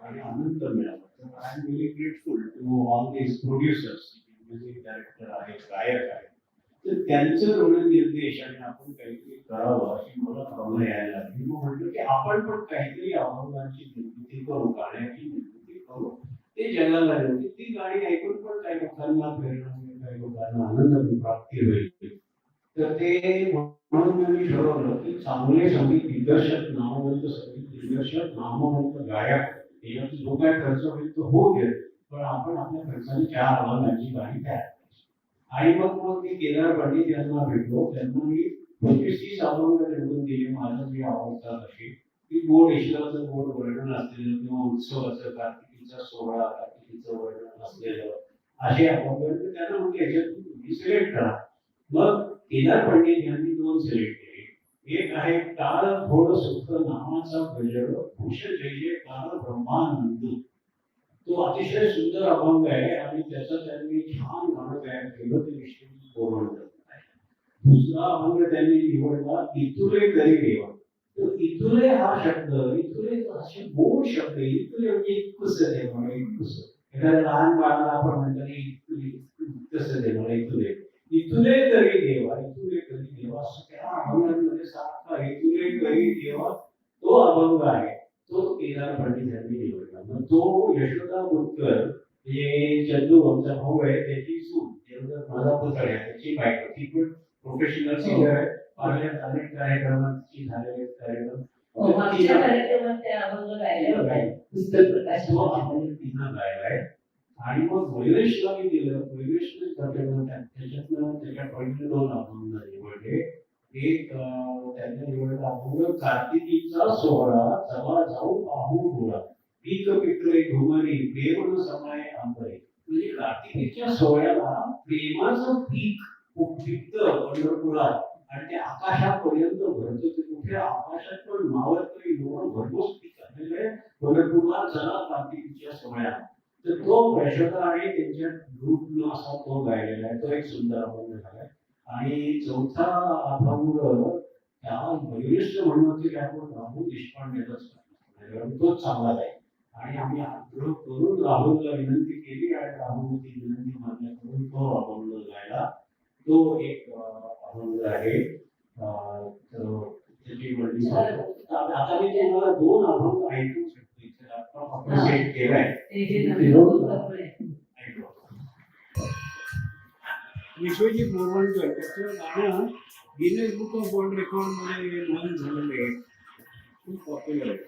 Speaker 3: आणि आनंद मिळाला. तर I am very grateful to all this producers, music director आहेत, गायक आहेत, तर त्यांचं ऋणनिर्देश आणि आपण काहीतरी करावं अशी मला भावना यायला लागली. मग म्हटलं की आपण पण काहीतरी अभंगाची निर्मिती करू, गाण्याची निर्मिती करू, ते जगाला देऊ. ती गाणी ऐकून पण काही लोकांना प्रेरणा मिळेल, काही लोकांना आनंद प्राप्ती होईल. तर ते म्हणून मी ठरवलं की चांगले संगीत दिग्दर्शक, नामवंत संगीत दिग्दर्शक, नामवंत गायक, याच्यात जो काय खर्च होईल तो होऊ दे, पण आपण आपल्या खर्चाने 4 अभंगांची गाणी तयार करायची. आणि मग मी केदार पंडित यांना भेटलो. त्यांना मी 25-30 अभंग निवडून दिले, माझं जे आवडतात अशी. की गोड ईश्वराचं गोड वर्णन असलेलं किंवा उत्सवाचं, कार्तिकीचा सोहळा, कार्तिकीचं वर्णन असलेलं असे अभंग त्यांना म्हणजे याच्यातून तुम्ही सिलेक्ट करा. मग केदार पंडित यांनी 2 सिलेक्ट केले. एक आहे काळ थोड सुख नामाचा गजर, खुश जय जय काळ ब्रह्मानंद. तो अतिशय सुंदर अभंग आहे आणि त्याचं त्यांनी छान गाणं तयार केलं, ते विष्णू बोलवलं. दुसरा अभंग त्यांनी निवडला इतुले करी देवा. तर इतुले हा शब्द, इतुले असे गोड शब्द, इतुले म्हणजे इतकुस दे मला, इतकुस. एखाद्या लहान बाळाला आपण म्हणतो इतुले इतकस दे मला, इतुले इतुले करी देवा, इतुले करी देवा. त्या अभंगांमध्ये सारखा इतुले करी देवा तो अभंग आहे, तो केदार पंडित यांनी निवडला. मग तो यशोदा मुदकर, जे चंदू आमचा भाऊ आहे त्याची सून, माझा पुतळा आहे त्याची बायको, ती पण प्रोफेशनल सिंगर आहे. पाहिल्यात अनेक कार्यक्रमांची झालेले कार्यक्रम
Speaker 4: मागच्या कार्यक्रमात त्या अभंग गायले होते, पुस्तक प्रकाशन
Speaker 3: तिनं गायलाय. आणि मग वैवेशला मी दिलं, वैवेशने त्याच्यातनं त्याच्या पहिले 2 अभंग निवडले. एक त्यांनी निवडला अभंग कार्तिकीचा सोहळा, चला जाऊ पाहू डोळा, पीक पिकले घुमरी प्रेम समाय आंबरे. म्हणजे कार्तिकीच्या सोहळ्याला प्रेमाचं पीक पिकतं पंढरपुरात आणि ते आकाशापर्यंत भरतं. ते कुठे आकाशात पण मावळतं, एवढं भरपूर पीक आलेलं आहे पंढरपूरला, चला कार्तिकीच्या सोहळ्याला. तर तो यशोदा आणि त्यांच्या ग्रुपनं असा तो गायलेला आहे, तो एक सुंदर अभंग झालाय. आणि चौथा अभंग त्या वैविष्ट म्हणून होते की आपण राहुल देशपांडेलाच कारण तो चांगला आहे. आणि आम्ही आग्रह करून राहुलला विनंती केली आणि राहुलने ती विनंती मान्य करून तो अभंग गायला. तो एक अभंग आहे. त्याची मंडळी आता मी तुम्हाला 2 अभंग ऐकू शकतो. इथे आपण सेट केलाय, विश्वजित बोरवणकर, त्याचं गाणं Guinness book of world record मध्ये नोंद झालेलं आहे, खूप पॉप्युलर आहे.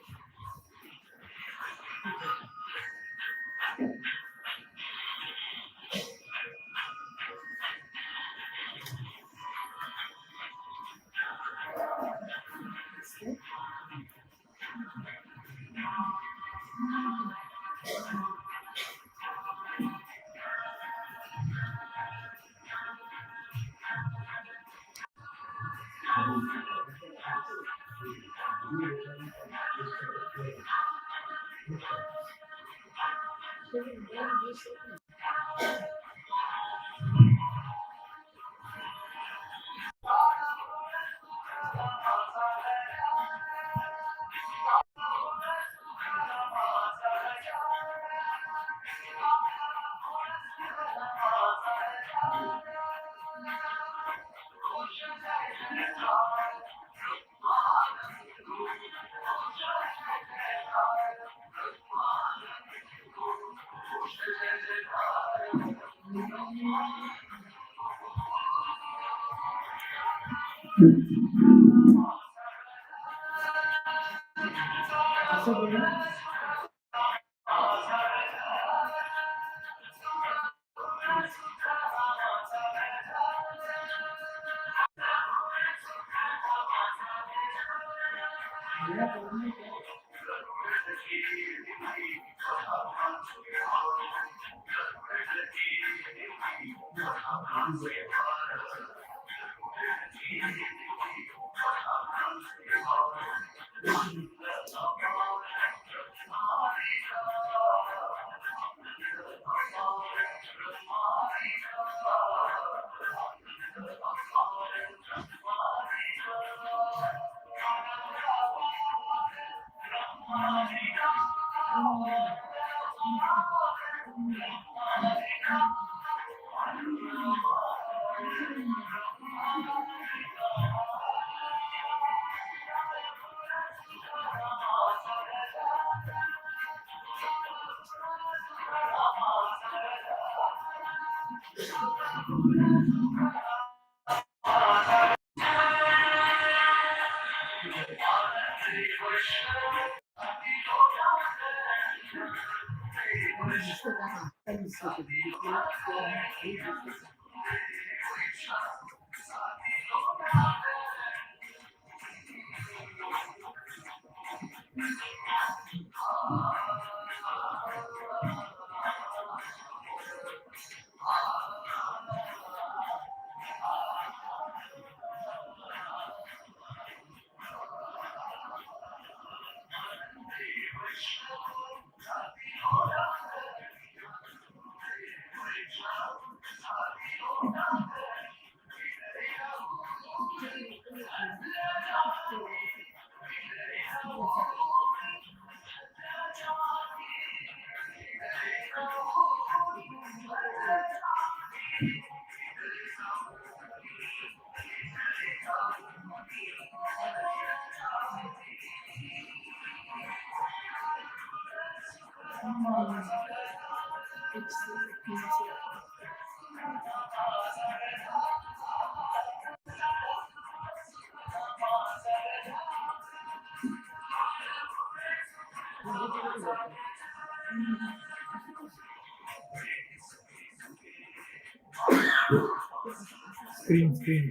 Speaker 2: स्क्रीन स्क्रीन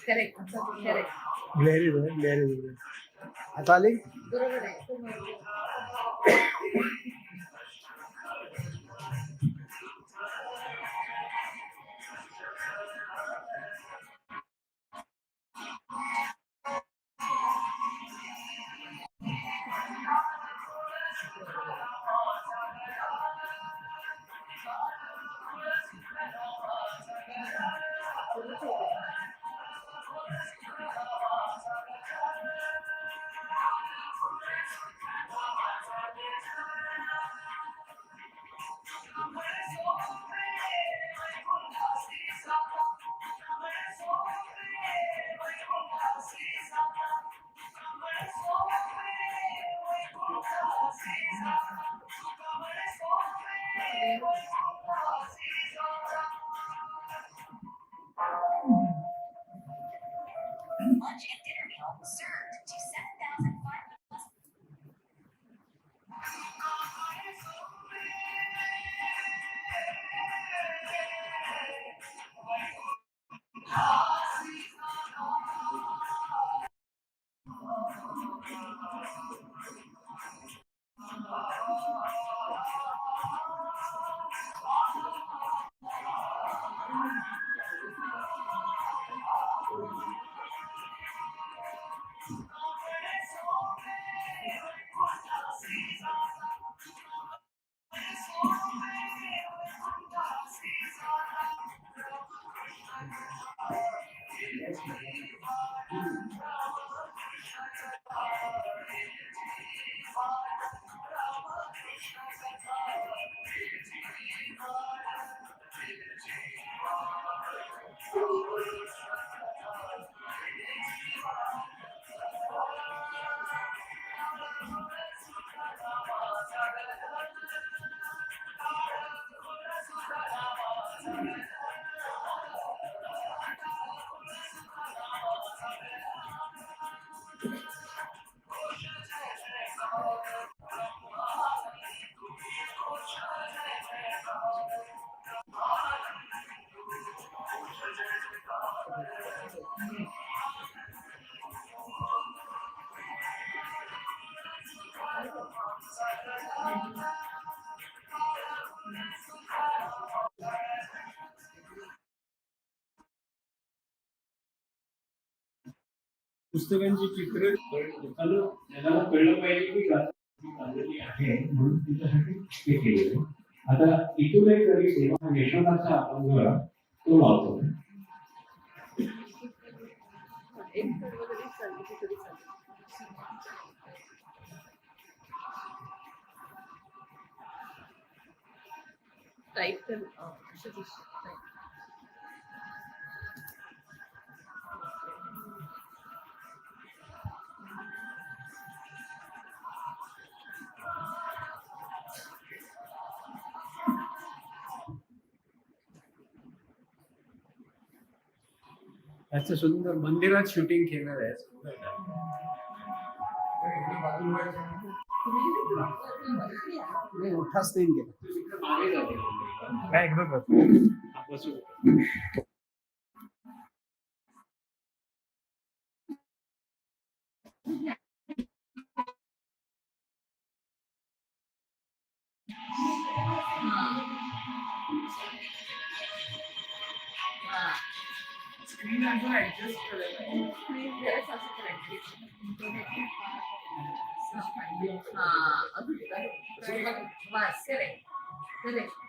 Speaker 1: करेक्ट करेक्ट
Speaker 2: ग्लॅरी आता आले
Speaker 1: बरोबर आहे खूप बरोबर.
Speaker 5: Lunch and dinner meal served to 7,500.
Speaker 2: पुस्तकांची चित्र
Speaker 3: लोकांना जगाला कळलं पाहिजे की गाजर चाललेली आहे म्हणून तिच्यासाठी हे केलेलं. आता इथून एक तरी तेव्हा यशवंताचा अभंग तो लावतो.
Speaker 1: एक तर वगैरे चालली की तरी चालली. टाईप कर असं दिसतं.
Speaker 3: त्याचं सुंदर मंदिरात शूटिंग केलेलं आहे. नाही, मोठा स्क्रीन केला. काय एकदा करतो. हा, बसू.
Speaker 1: स्क्रीन अजून ऍडजस्ट करायला स्क्रीन जरास असं करायचं. हा अजून बस करेक्ट करेक्ट.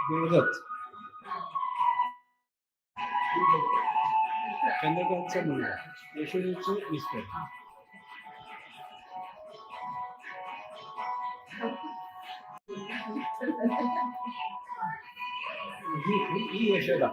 Speaker 3: देवदत्त चंद्रकांतचा मुलगा, यशोदेवचे मिस्टर. ही यशोदा.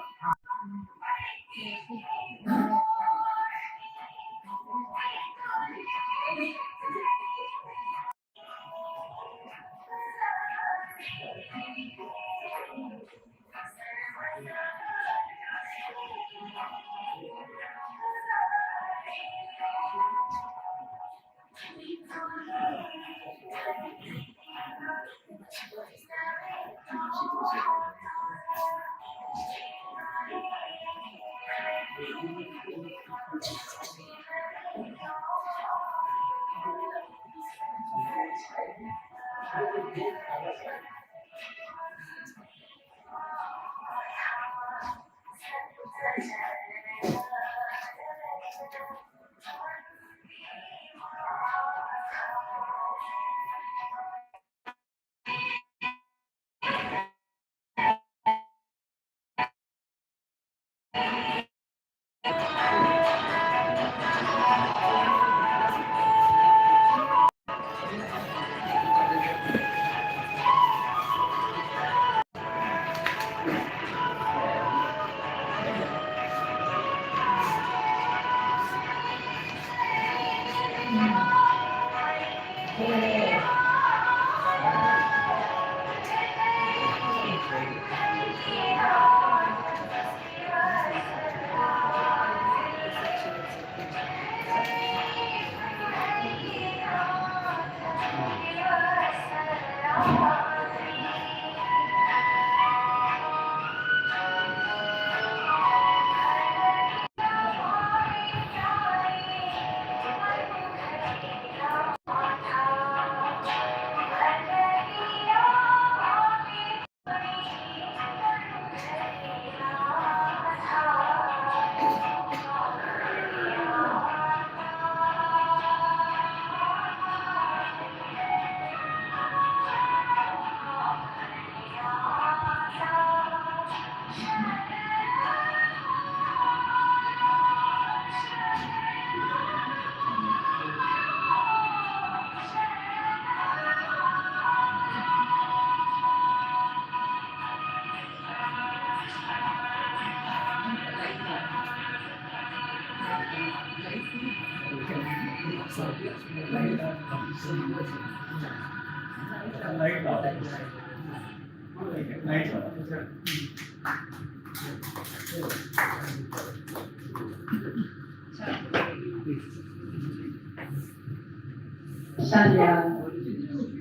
Speaker 1: शाल्या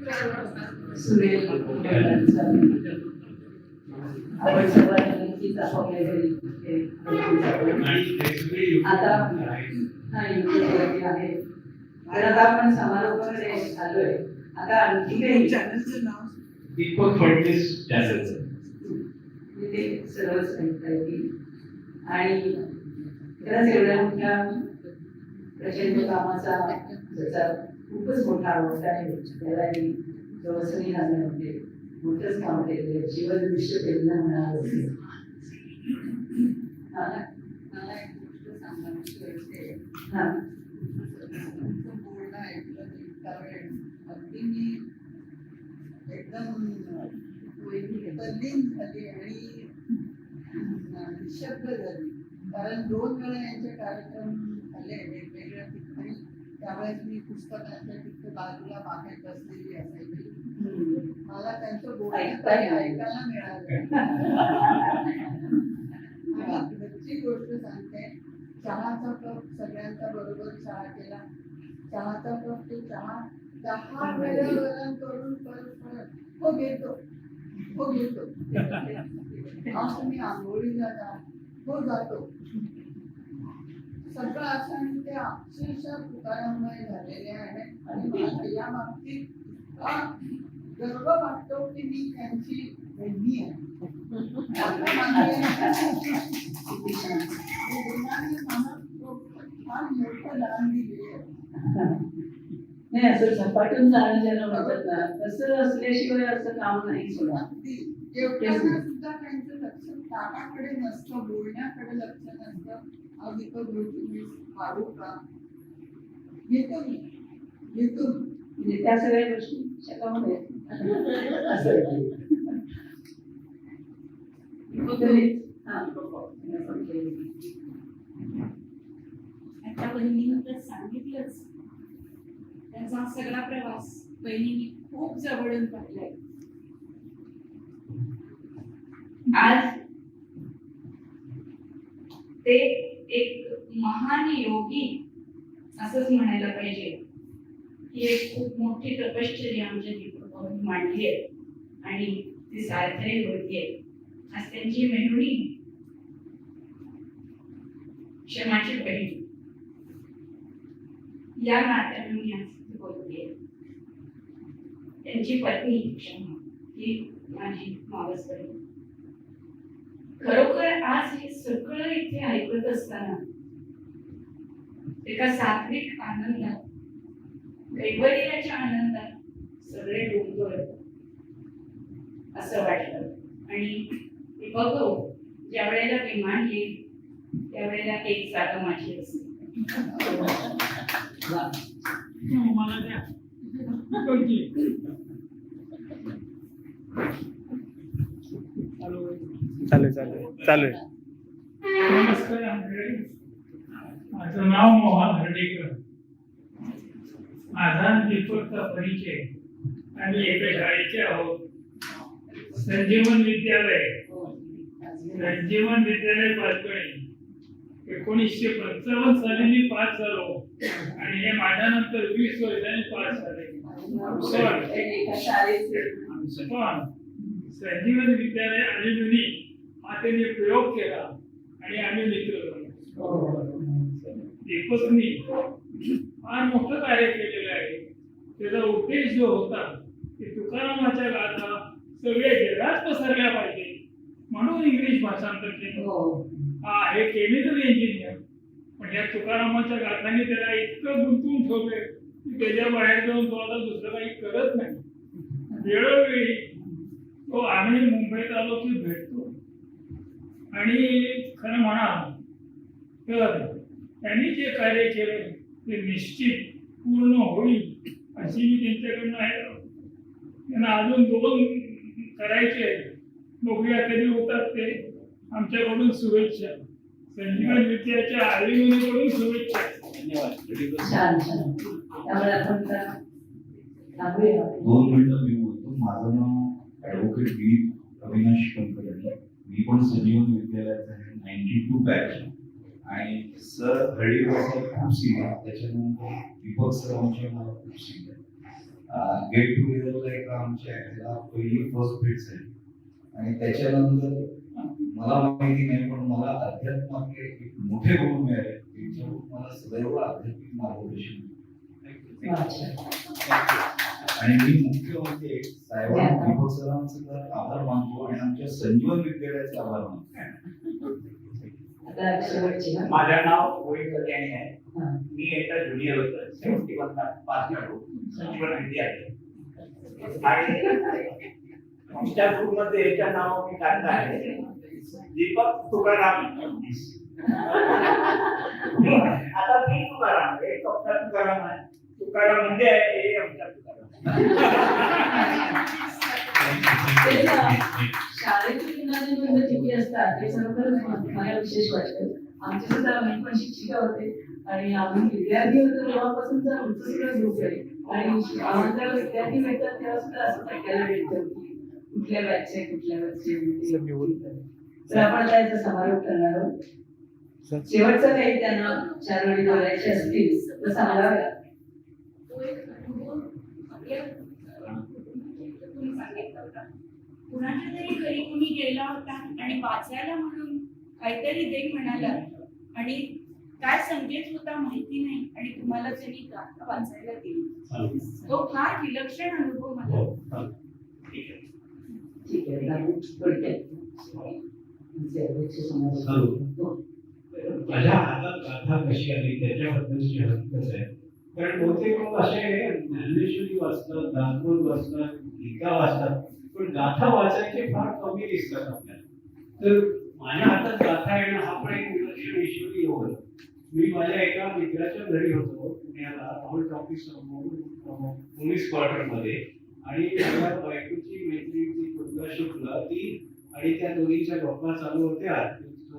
Speaker 4: सुरेल वडिलांचा आपण सर्वांनी नक्कीच आपापल्या घरी हे घेऊन जातो.
Speaker 3: आणि ते सगळे युवक
Speaker 4: आता
Speaker 3: आहेत.
Speaker 4: हा युवती आहे. आणि आता आपण समारोपाकडे आलोय. आता आणखी काही
Speaker 1: चॅनलचं नाव
Speaker 3: दीपक फडणवीस चॅनलचं
Speaker 4: ते सर्वच सांगता येतील. आणि खरंच एवढ्या मोठ्या प्रचंड कामाचा त्याचा खूपच मोठा आवडता आहे. त्याला मी जवळसनी घालण्यामध्ये मोठंच काम केलेलं जीवन विश्व प्रेरणा मिळालं असेल.
Speaker 1: मला एक गोष्ट सांगायची वाटते.
Speaker 4: हा
Speaker 1: तुमचं बोलणं ऐकलं त्यावेळेस अगदी मी एकदम तल्लीन झाली आणि निशब्द झाली. कारण 2 वेळा यांचे कार्यक्रम झाले वेगवेगळ्या ठिकाणी. त्यावेळेस मी पुस्तकांच्या तिथे बाजूला मागे बसलेली असायची. मला त्यांचं बोलणं काही ऐकायला मिळालं. आणि घरची गोष्ट सांगते, चहाचा कप सगळ्यांच्या बरोबर चहा केला. चहाचा कप ते चहा 10 वेळा वरण करून परत हो घेतो हो घेतो. असं मी आंघोळीला जा हो जातो. सगळं असं आणि ते अक्षरशः तुकाराममय झालेले आहे. आणि मला या बाबतीत इतका गर्व वाटतो की मी त्यांची बहिणी आहे. फार मोठं दान दिले आहे.
Speaker 4: नाही असं झपाटून जाणं ज्याला म्हणतात ना तसं असल्याशिवाय असं काम नाही सोडा.
Speaker 1: जेवताना सुद्धा त्यांचं लक्ष ताटाकडे नसतं, बोलण्याकडे लक्ष नसतं. आज इथं मी मारू का घेतो मी घेतो.
Speaker 4: म्हणजे त्या सगळ्या गोष्टी शकामध्ये असं
Speaker 6: त्या बहिणीनंतर सांगितलंच त्यांचा हा सगळा प्रवास बहिणींनी खूप जवळून पाहिलाय. आज ते एक महान योगी असंच म्हणायला पाहिजे की एक खूप मोठी तपश्चर्या आमच्या दीपकभाऊंनी मांडली आहे आणि ती सार्थही होतीये. आज त्यांची मेहुणी क्षमाची बहीण या नात्याने मी आज बोलतेय. त्यांची पत्नी क्षमा ही माझी मावस बहीण. खरोखर आज हे सगळं इथे ऐकत असताना एका सात्विक आनंदात कैवल्याच्या आनंदात सगळे डोंगर असं वाटलं. आणि दीपक ज्या वेळेला विमान येईल त्यावेळेला एक जागा माझी असते.
Speaker 2: मला द्या.
Speaker 7: चालू आहे.
Speaker 2: नमस्कार मंडळी. माझं नाव मोहन हर्डेकर. माझा दीपकचा परिचय. आम्ही एका शाळेचे आहोत. संजीवन विद्यालय पाचगणी. 1955 साली मी पास झालो आणि हे माझ्यानंतर 20 वर्षांनी पास झाले. पण संजीवन विद्यालय अल्युमिनी हा त्यांनी प्रयोग केला आणि आम्ही मित्र झालो. दीपकनी फार मोठं कार्य केलेलं आहे. त्याचा उद्देश जो होता की तुकारामाच्या गाथा सगळ्या जगात पसरल्या पाहिजे म्हणून इंग्लिश भाषांतर केलं. हे केमिकल इंजिनियर पण या तुकारामाच्या गाथांनी त्याला इतकं गुंतवून ठेवलंय की त्याच्या बाहेर जाऊन तो आता दुसरं काही करत नाही. वेळोवेळी तो आम्ही मुंबईत आलो की भेटतो आणि खरं म्हणाल तर त्यांनी जे कार्य केलं ते निश्चित पूर्ण होईल अशी मी त्यांच्याकडनं आहे. त्यांना अजून 2 करायचे आहेत. बघूया कधी होतात ते. आमच्याकडून शुभेच्छा. संजीवन विद्याच्या आयुर्वेदकडून शुभेच्छा. धन्यवाद.
Speaker 4: छान छान. त्यामुळे आपण
Speaker 8: 2 मिनिटं मी बोलतो. माझं नाव ॲडव्होकेट बी अविनाश कंकरणी. मी पण संजीवन विद्यालयाचा आहे. 92 बॅच. आणि सर हर्डेकर सर खूप सिनियर. त्याच्यानंतर दीपक सर आमचे मला खूप सिनियर. गेट टुगेदरला एका आमच्या ह्याला पहिली फर्स्ट भेट झाली आणि त्याच्यानंतर मला माहिती नाही पण मला अध्यात्मातले एक मोठे गुरु मिळाले त्यांच्याकडून मला सदैव आध्यात्मिक मार्गदर्शन आणि मी मुख्य म्हणजे साहेबांना दीपक सरांचं तर आभार मानतो आणि आमच्या संजीवन विद्यालयाचे आभार मानतो.
Speaker 4: आता शेवटची ना.
Speaker 9: माझं नाव रोहित कल्याणी आहे. मी एकदा ज्युनियर होतो 71 पास झालो संजीवन विद्यालय आणि आमच्या ग्रुपमध्ये याच्या नाव मी काढलं आहे दीपक तुकाराम. आता मी तुकाराम एक तुकाराम आहे तुकाराम म्हणजे हे आमच्या
Speaker 4: शाळेची टुर्नामेंट किती असतात ते सर्व मला विशेष वाटतं. आमचे सुद्धा मी पण शिक्षिका होते आणि आम्ही विद्यार्थी होतो तेव्हापासूनचा आमचा सुद्धा ग्रुप आहे आणि आम्हाला विद्यार्थी भेटतात तेव्हा सुद्धा असं ऐकायला भेटतं की कुठल्या बॅचचे कुठल्या बॅचचे. तर आपण त्याचा समारोप करणार आहोत. शेवटचं काही त्यांना 4 वेळी बोलायचे असतील तर सांगाव्या.
Speaker 6: तो एक अनुभव आपल्या तुम्ही सांगितला होता. कुणाच्या तरी घरी कुणी गेला होता आणि वाचायला म्हणून काहीतरी दे म्हणाला आणि काय संकेत होता माहिती नाही आणि तुम्हाला त्यांनी गाथा वाचायला दिली. तो फार विलक्षण अनुभव मला.
Speaker 4: ठीक आहे थोडक्यात
Speaker 3: माझ्या हातात गाथा कशी आली त्याच्याबद्दलची हकीकत आहे. कारण बहुतेक लोक असे ज्ञानेश्वरी वाचतात, दासबोध वाचतात, गीता वाचतात, पण गाथा वाचायचे फार कमी दिसतात आपल्याला. तर माझ्या हातात गाथा येणं हा पण एक विलक्षण ईश्वरी योग होता. मी माझ्या एका मित्राच्या घरी होतो पुण्याला राहुल टॉकीज पोलीस क्वार्टरमध्ये आणि माझ्या बायकोची मैत्रिणी दुर्गा शुक्ला ती आणि त्या दोघींच्या गप्पा चालू होत्या.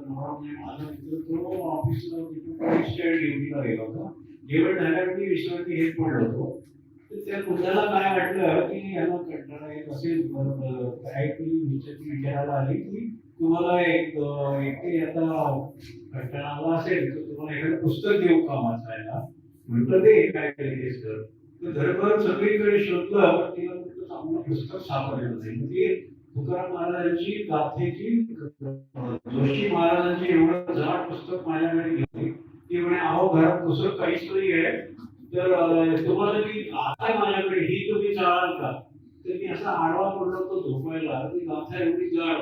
Speaker 3: माझा मित्र तो ऑफिसला ड्युटीला गेला होता. जेवण झाल्यावर मी विश्रांती घेत पडलो होतो. तर त्या मुलाला काय वाटलं की ह्याला कंटाळा येत असेल काय तरी विचारायला आली की तुम्हाला एकटे आता कंटाळा आला असेल तर तुम्हाला एखादं पुस्तक देऊ का वाचायला. म्हटलं ते काय केलेस तर घरभर सगळीकडे शोधलं पण तिला कुठलं चांगलं पुस्तक सापडलं नाही. म्हणजे तुकाराम महाराजांची गाथेची जोशी महाराजांची एवढं जाड पुस्तक माझ्याकडे घेतली की म्हणे अहो घरात दुसरं काहीच नाही आहे तर तुम्हाला ती गाथा माझ्याकडे ही तुम्ही चालाल का. तर मी असा आडवा पडलो होतो झोपायला. ती गाथा एवढी जाड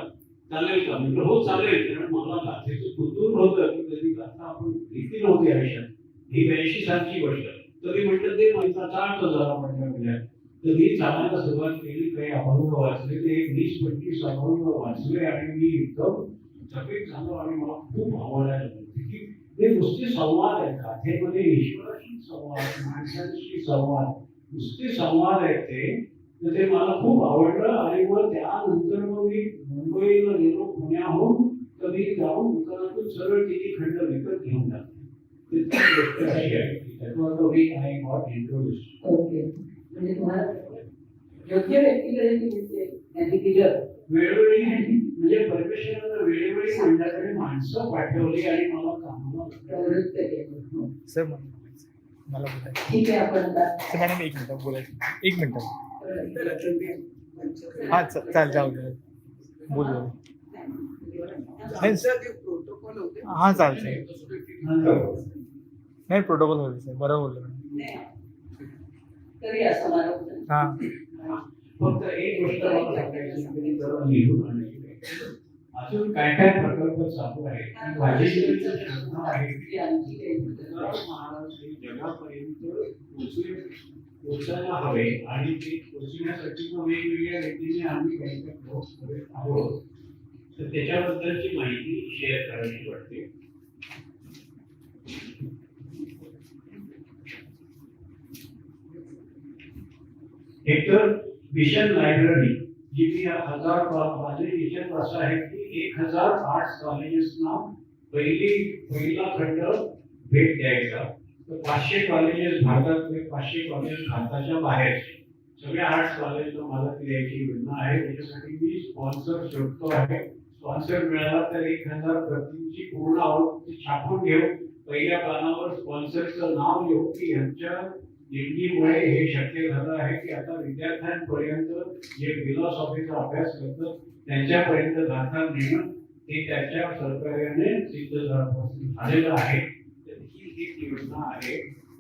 Speaker 3: चालेल का. म्हटलं हो चालेल. कारण मला गाथेचं कुतूहल होतं की कधी गाथा आपण घेतली नव्हती आयुष्यात. ही 82 सालची गोष्ट. तरी म्हटलं ते माझा चालतो जरा म्हटलं. तर मी चालायला सुरुवात केली. काही अभंग वाचले ते 20-25 अभंग वाचले आणि मी एकदम चकित झालो आणि मला खूप आवडायला लागले की ते नुसते संवाद आहेत. गाथेमध्ये ईश्वराशी संवाद, माणसांशी संवाद, नुसते संवाद आहेत ते. तर ते मला खूप आवडलं आणि मग त्यानंतर मग मी मुंबईला गेलो. पुण्याहून कधी जाऊन दुकानातून सरळ तिन्ही खंड विकत घेऊन टाकले. ती गोष्ट अशी आहे की त्याच्यावर मी आय गॉट इंट्रोड्यूस्ड.
Speaker 4: ओके म्हणजे तुम्हाला योग्य व्यक्तीकडे ती मिळते त्यांनी दिलं
Speaker 3: वेळोवेळी म्हणजे परमेश्वरानं वेळोवेळी माझ्याकडे माणसं पाठवली आणि मला कामाला
Speaker 4: प्रवृत्त केलं.
Speaker 7: सर मला बोलायचं.
Speaker 4: ठीक आहे आपण आता
Speaker 7: सर मॅडम 1 मिनिट बोलायचं. 1 मिनिट. हा चालेल जाऊ दे बोल. हा चालतंय. नाही प्रोटोकॉल होईल सर. बरं बोललं.
Speaker 4: तरी असं मला
Speaker 7: हा
Speaker 3: फक्त एक गोष्ट मला सांगायची जरा लिहून आणली. अजून काय काय प्रकल्प चालू आहेत. माझी श्रद्धा आहे की महाराज हे जगापर्यंत पोहोचायला हवे आणि ते पोहोचण्यासाठी वेगवेगळ्या रीतीने आम्ही काही काही प्रयोग करत आहोत. तर त्याच्याबद्दलची माहिती शेअर करायची वाटते. एकतर मिशन लायब्ररी जी मी 1000 माझे विषय असं आहे की 1000 आर्ट्स कॉलेजेसना पहिला खंड भेट द्यायचा. तर 500 कॉलेजेस भारतातले 500 कॉलेज भारताच्या बाहेर सगळ्या आर्ट्स कॉलेजला मला ती द्यायची योजना आहे. त्याच्यासाठी मी स्पॉन्सर शोधतो आहे. स्पॉन्सर मिळाला तर 1000 प्रतींची पूर्ण आवृत्ती छापून घेऊ. पहिल्या पानावर स्पॉन्सरचं नाव लिहू की यांच्या देणगीमुळे हे शक्य झालं आहे की आता विद्यार्थ्यांपर्यंत जे फिलॉसॉफीचा अभ्यास करतात त्यांच्यापर्यंत गाथा नेणं हे त्याच्या सहकार्याने सिद्ध झालेलं आहे. तर ही एक योजना आहे,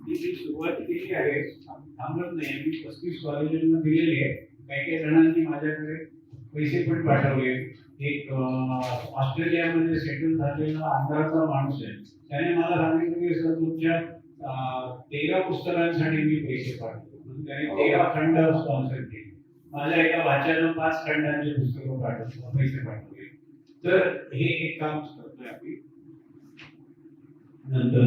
Speaker 3: ती सुरुवात केली आहे, थांबत नाही. मी 35 कॉलेजांना दिलेली आहे. काही जणांनी माझ्याकडे पैसे पण पाठवले. एक ऑस्ट्रेलियामध्ये सेटल झालेला आंध्राचा माणूस आहे, त्याने मला सांगितलं की सर तुमच्या 13 पुस्तकांसाठी मी पैसे पाठवतो. म्हणून त्याने 13 खंड स्पॉन्सर केले. माझ्या एका वाच्यानं 5 खंडांचे पुस्तकं पाठवतो, पैसे पाठवले. तर हे एक काम करतोय आम्ही. नंतर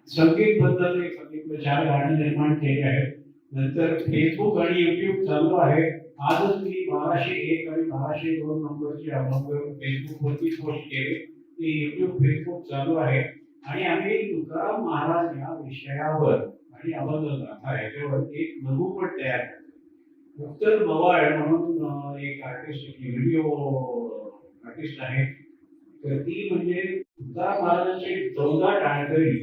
Speaker 3: संगीत बद्दल एक सांगितलं, 4 गाणी निर्माण केली आहेत. नंतर फेसबुक आणि युट्यूब चालू आहे. आजच मी 1201 आणि 1202 नंबरचे अभंग फेसबुकवरती पोस्ट केले. ते युट्यूब फेसबुक चालू आहे. आणि आम्ही तुकाराम महाराज या विषयावर आणि अभंग गाथा याच्यावर एक लघुपट तयार करतो. उत्तर मवाळ म्हणून एक आर्टिस्ट, व्हिडिओ आर्टिस्ट आहे. तर ती म्हणजे तुकाराम महाराजांची 14 टाळकरी,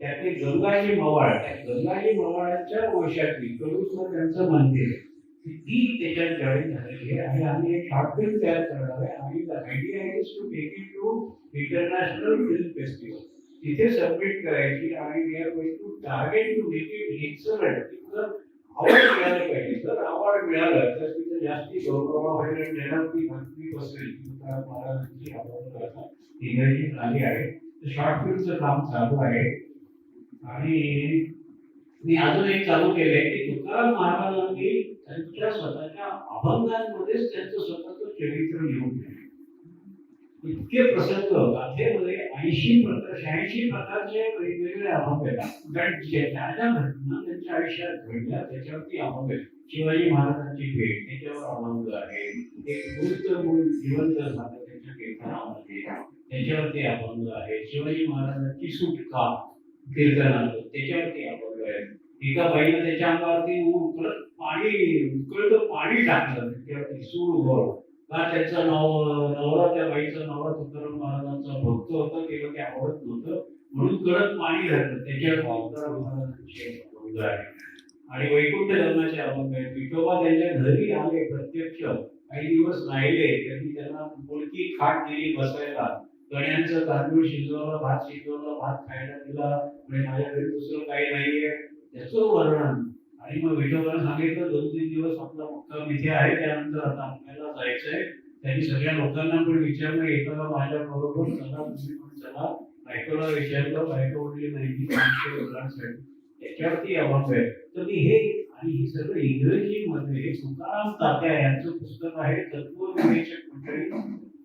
Speaker 3: त्यातली गंगाजी मवाळ, त्या गंगाजी मवाळांच्या वंशातली कडूसला त्यांचं मंदिर आहे, ती त्याच्यात जॉईन झालेली आहे. आणि आम्ही एक शॉर्ट फिल्म तयार करणार आहे. आणि the idea is to take it to international film festival, तिथे सबमिट करायची. आणि we are going to target to make it excellent. तिथं अवॉर्ड मिळालं पाहिजे. जर अवॉर्ड मिळालं तर तिथं जास्ती गौरव होईल आणि ज्याला ती भक्ती बसेल. तुकाराम महाराजांची अभंग इंग्रजी झाली आहे. शॉर्ट फिल्मचं काम चालू आहे. आणि मी अजून एक चालू केलंय की तुकाराम महाराजांनी त्यांच्या स्वतःच्या अभंगांमध्येच त्यांचं स्वतःचं चरित्र लिहून दिलं. इतके प्रसंग गाथेमध्ये 86 प्रकारचे वेगवेगळे अभंग येतात. कारण ज्या घटना त्यांच्या आयुष्यात घडल्या त्याच्यावरती अभंग आहेत. शिवाजी महाराजांची भेट त्याच्यावर अभंग आहे. एक वृत्त मूळ जिवंत झालं त्यांच्या कीर्तनामध्ये, त्याच्यावरती अभंग आहे. शिवाजी महाराजांची सुटका कीर्तनाचं त्याच्यावरती अभंग आहे. एका बाईनं त्याच्या अंगावरती उकळतं पाणी टाकलं, त्याच्यावरती सूड गोड. का त्याचं नवरा, त्या बाईचं नवरा तुकाराम महाराजांचा भक्त होता, तेव्हा ते आवडत नव्हतं म्हणून कडक पाणी घातलं, त्याच्यावर तुकाराम महाराजांचे अभंग आहे. आणि वैकुंठ गमनाचे अभंग आहेत. विठोबा त्यांच्या घरी आले प्रत्यक्ष, काही दिवस राहिले, त्यांनी त्यांना मुलकी खाट दिली बसायला, कण्यांचं तांदूळ शिजवलं, भात शिजवलं, भात खायला दिला. म्हणजे माझ्या घरी दुसरं काही नाहीये त्याचं वर्णन. आणि मग विठोबाला सांगितलं 2-3 दिवस आपला मुक्काम इथे आहे, त्यानंतर आता आपल्याला जायचंय. त्यांनी सगळ्या लोकांना पण विचारलं, येताना माझ्या बरोबर चला, तुम्ही पण चला. बायकोला विचारलं, बायको म्हणली नाही, त्याच्यावरती अभंग आहे. तर मी हे आणि हे सगळं इंग्रजीमध्ये तुकाराम तात्या यांचं पुस्तक आहे, तत्वविवेचक मंडळी,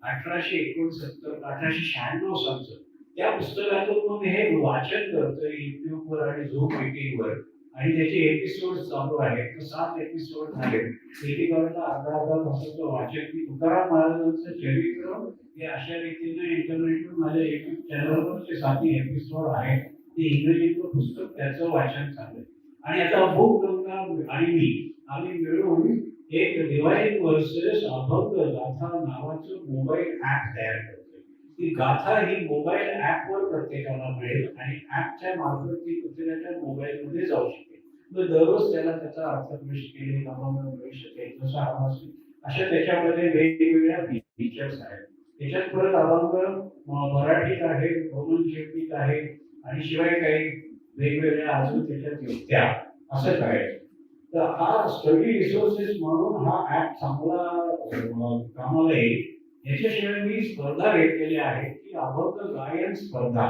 Speaker 3: 1869 1896 सालचं. त्या पुस्तकातून मग हे वाचन करतोय युट्यूबवर आणि झूम मीटिंगवर. आणि त्याचे एपिसोड चालू आहेत. तर 7 एपिसोड झाले. एकेकाला अर्धा तासाचं वाचन की तुकाराम महाराजांचं चरित्र हे अशा रीतीने इंटरनेटवर माझ्या युट्यूब चॅनलवर ते 7 एपिसोड आहेत. ते इंग्रजीतलं पुस्तक त्याचं वाचन चालू आहे. आणि आता बुक गंगा आणि मी आम्ही मिळून एक डिवाइन वर्सेस अभंग गाथा नावाचं मोबाईल ऍप तयार करतोय. ती गाथा ही मोबाईल ऍपवर प्रत्येकाला मिळेल आणि ऍपच्या मार्फत ती प्रत्येकाच्या मोबाईलमध्ये जाऊ शकेल. मग दररोज त्याला त्याचा अर्थप्रवेश केलेला अभंग मिळू शकेल, जसा हवा असेल अशा त्याच्यामध्ये वेगवेगळ्या फीचर्स आहेत. त्याच्यात परत अभंग मराठीत आहे, भवन शेतीत आहे आणि शिवाय काही वेगवेगळ्या अजून त्याच्यात युक्त्या असं काय. तर हा स्टडी रिसोर्सेस म्हणून हा ऍप चांगला कामाला येईल. याच्याशिवाय मी स्पर्धा घेतलेल्या आहेत की अभंग गायन स्पर्धा,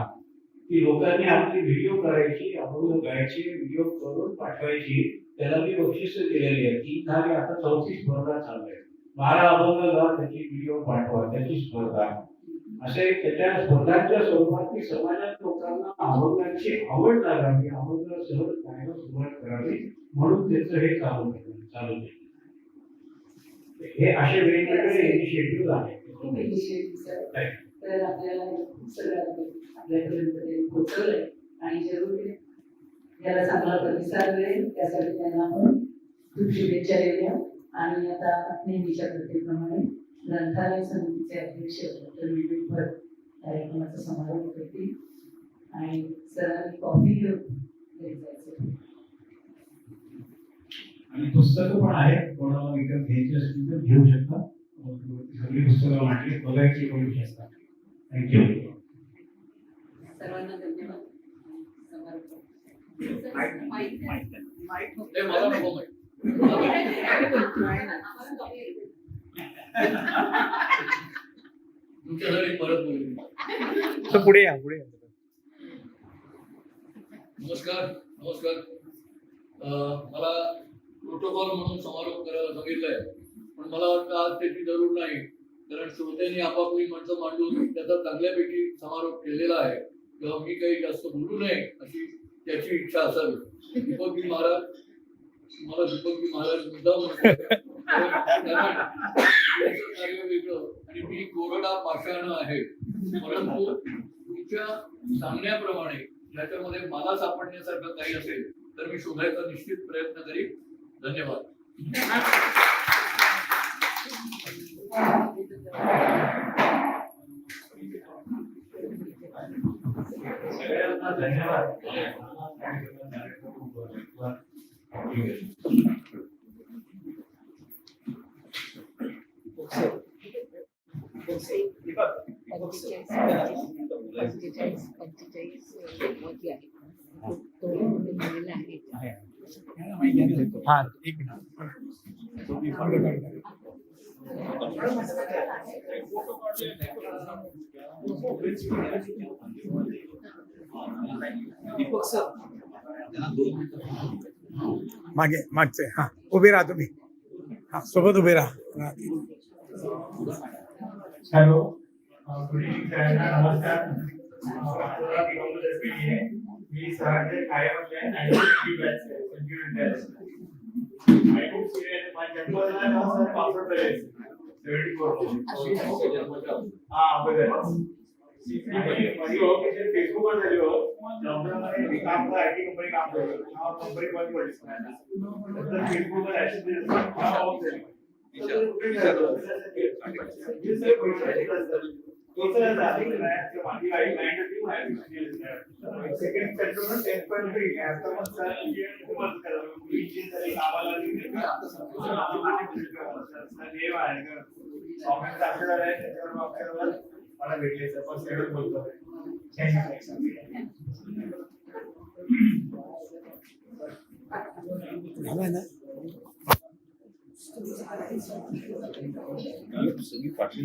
Speaker 3: की लोकांनी आपली व्हिडिओ करायची, अभंग गायची, व्हिडिओ करून पाठवायची. त्याला मी बक्षीस दिलेली आहे. 3 झाली, आता 4थी स्पर्धा चालू आहे. 12 अभंग गा, त्याची व्हिडिओ पाठवा, त्याची स्पर्धा. असे त्याच्या स्पर्धांच्या स्वरूपात समाजात लोकांना अभंगांची आवड लागावी, अभंग सहज गायला सुरुवात करावी म्हणून त्याचं हे चालू केलं. हे असे वेगवेगळे इनिशिएटिव्ह आहेत.
Speaker 4: खूप इनिशिएटिव्ह आहे. तर आपल्याला सगळं आपल्यापर्यंत ते पोहोचवलंय आणि जरूर याला चांगला प्रतिसाद मिळेल त्यासाठी त्यांना आपण खूप शुभेच्छा देऊया. आणि आता नेहमीच्या प्रत्येकप्रमाणे ग्रंथालय समितीचे अध्यक्ष डॉक्टर विवेक भट कार्यक्रमाचा समारोप करतील आणि सरांनी कॉफी घेऊन
Speaker 3: आणि पुस्तकं पण आहेत, कोणाला विकत घ्यायची असतील तर घेऊ शकता. सगळी पुस्तकं मांडली, बघायची करू शकता. थँक्यू.
Speaker 4: सर्वांना धन्यवाद. समर्पण.
Speaker 10: तुमच्यासाठी परत बोलू.
Speaker 7: तर पुढे या पुढे या.
Speaker 10: नमस्कार. मला प्रोटोकॉल म्हणून समारोप करायला सांगितलंय, पण मला वाटतं आज त्याची जरूर नाही, कारण श्रोत्यांनी आपापली म्हणतं मांडून त्याचा चांगल्यापैकी समारोप केलेला आहे. तेव्हा मी काही जास्त बोलू नये अशी त्याची इच्छा असावी. दीपकजी महाराज मुद्दाम म्हणतात, कारण त्यांचं कार्य वेगळं आणि मी कोरडा पाषाण आहे, परंतु तुमच्या सांगण्याप्रमाणे याच्यामध्ये मला सापडण्यासारखं काही असेल तर मी शोधायचा निश्चित प्रयत्न करीन. धन्यवाद.
Speaker 3: सगळ्यांना धन्यवाद.
Speaker 7: हा एक मिनिट.
Speaker 8: दीपक सर, त्यांना 2 मिनिटं.
Speaker 7: मागचे हा उभे राहा तुम्ही. हा सोबत उभे राहा.
Speaker 3: हॅलो, गुड इव्हनिंग सगळ्यांना. नमस्कार. माझं दिगंबर दर्पे आहे. मी सरांचे कायम आहे आणि संजीव विद्यालय. I खूप सिरियस. माझ्या जन्माला नाव सर पासवर्ड आहे 74. हा बरोबर. माझी ओळख फेसबुकवर झाली हो. लॉकडाऊनमध्ये मी काम करतो, IT कंपनी काम करतो. कंपनी बंद पडली सगळ्यांना. नंतर फेसबुकवर ऍक्शन ऑफ झाली. माझी आई क्लायंट होती. सेकंड पेट्रोल 10.3 आता मग सर बंद करा. कामाला मला भेटले सर. फर्स्ट एवढं बोलतो.
Speaker 7: झालं ना.
Speaker 8: सगळी पाठी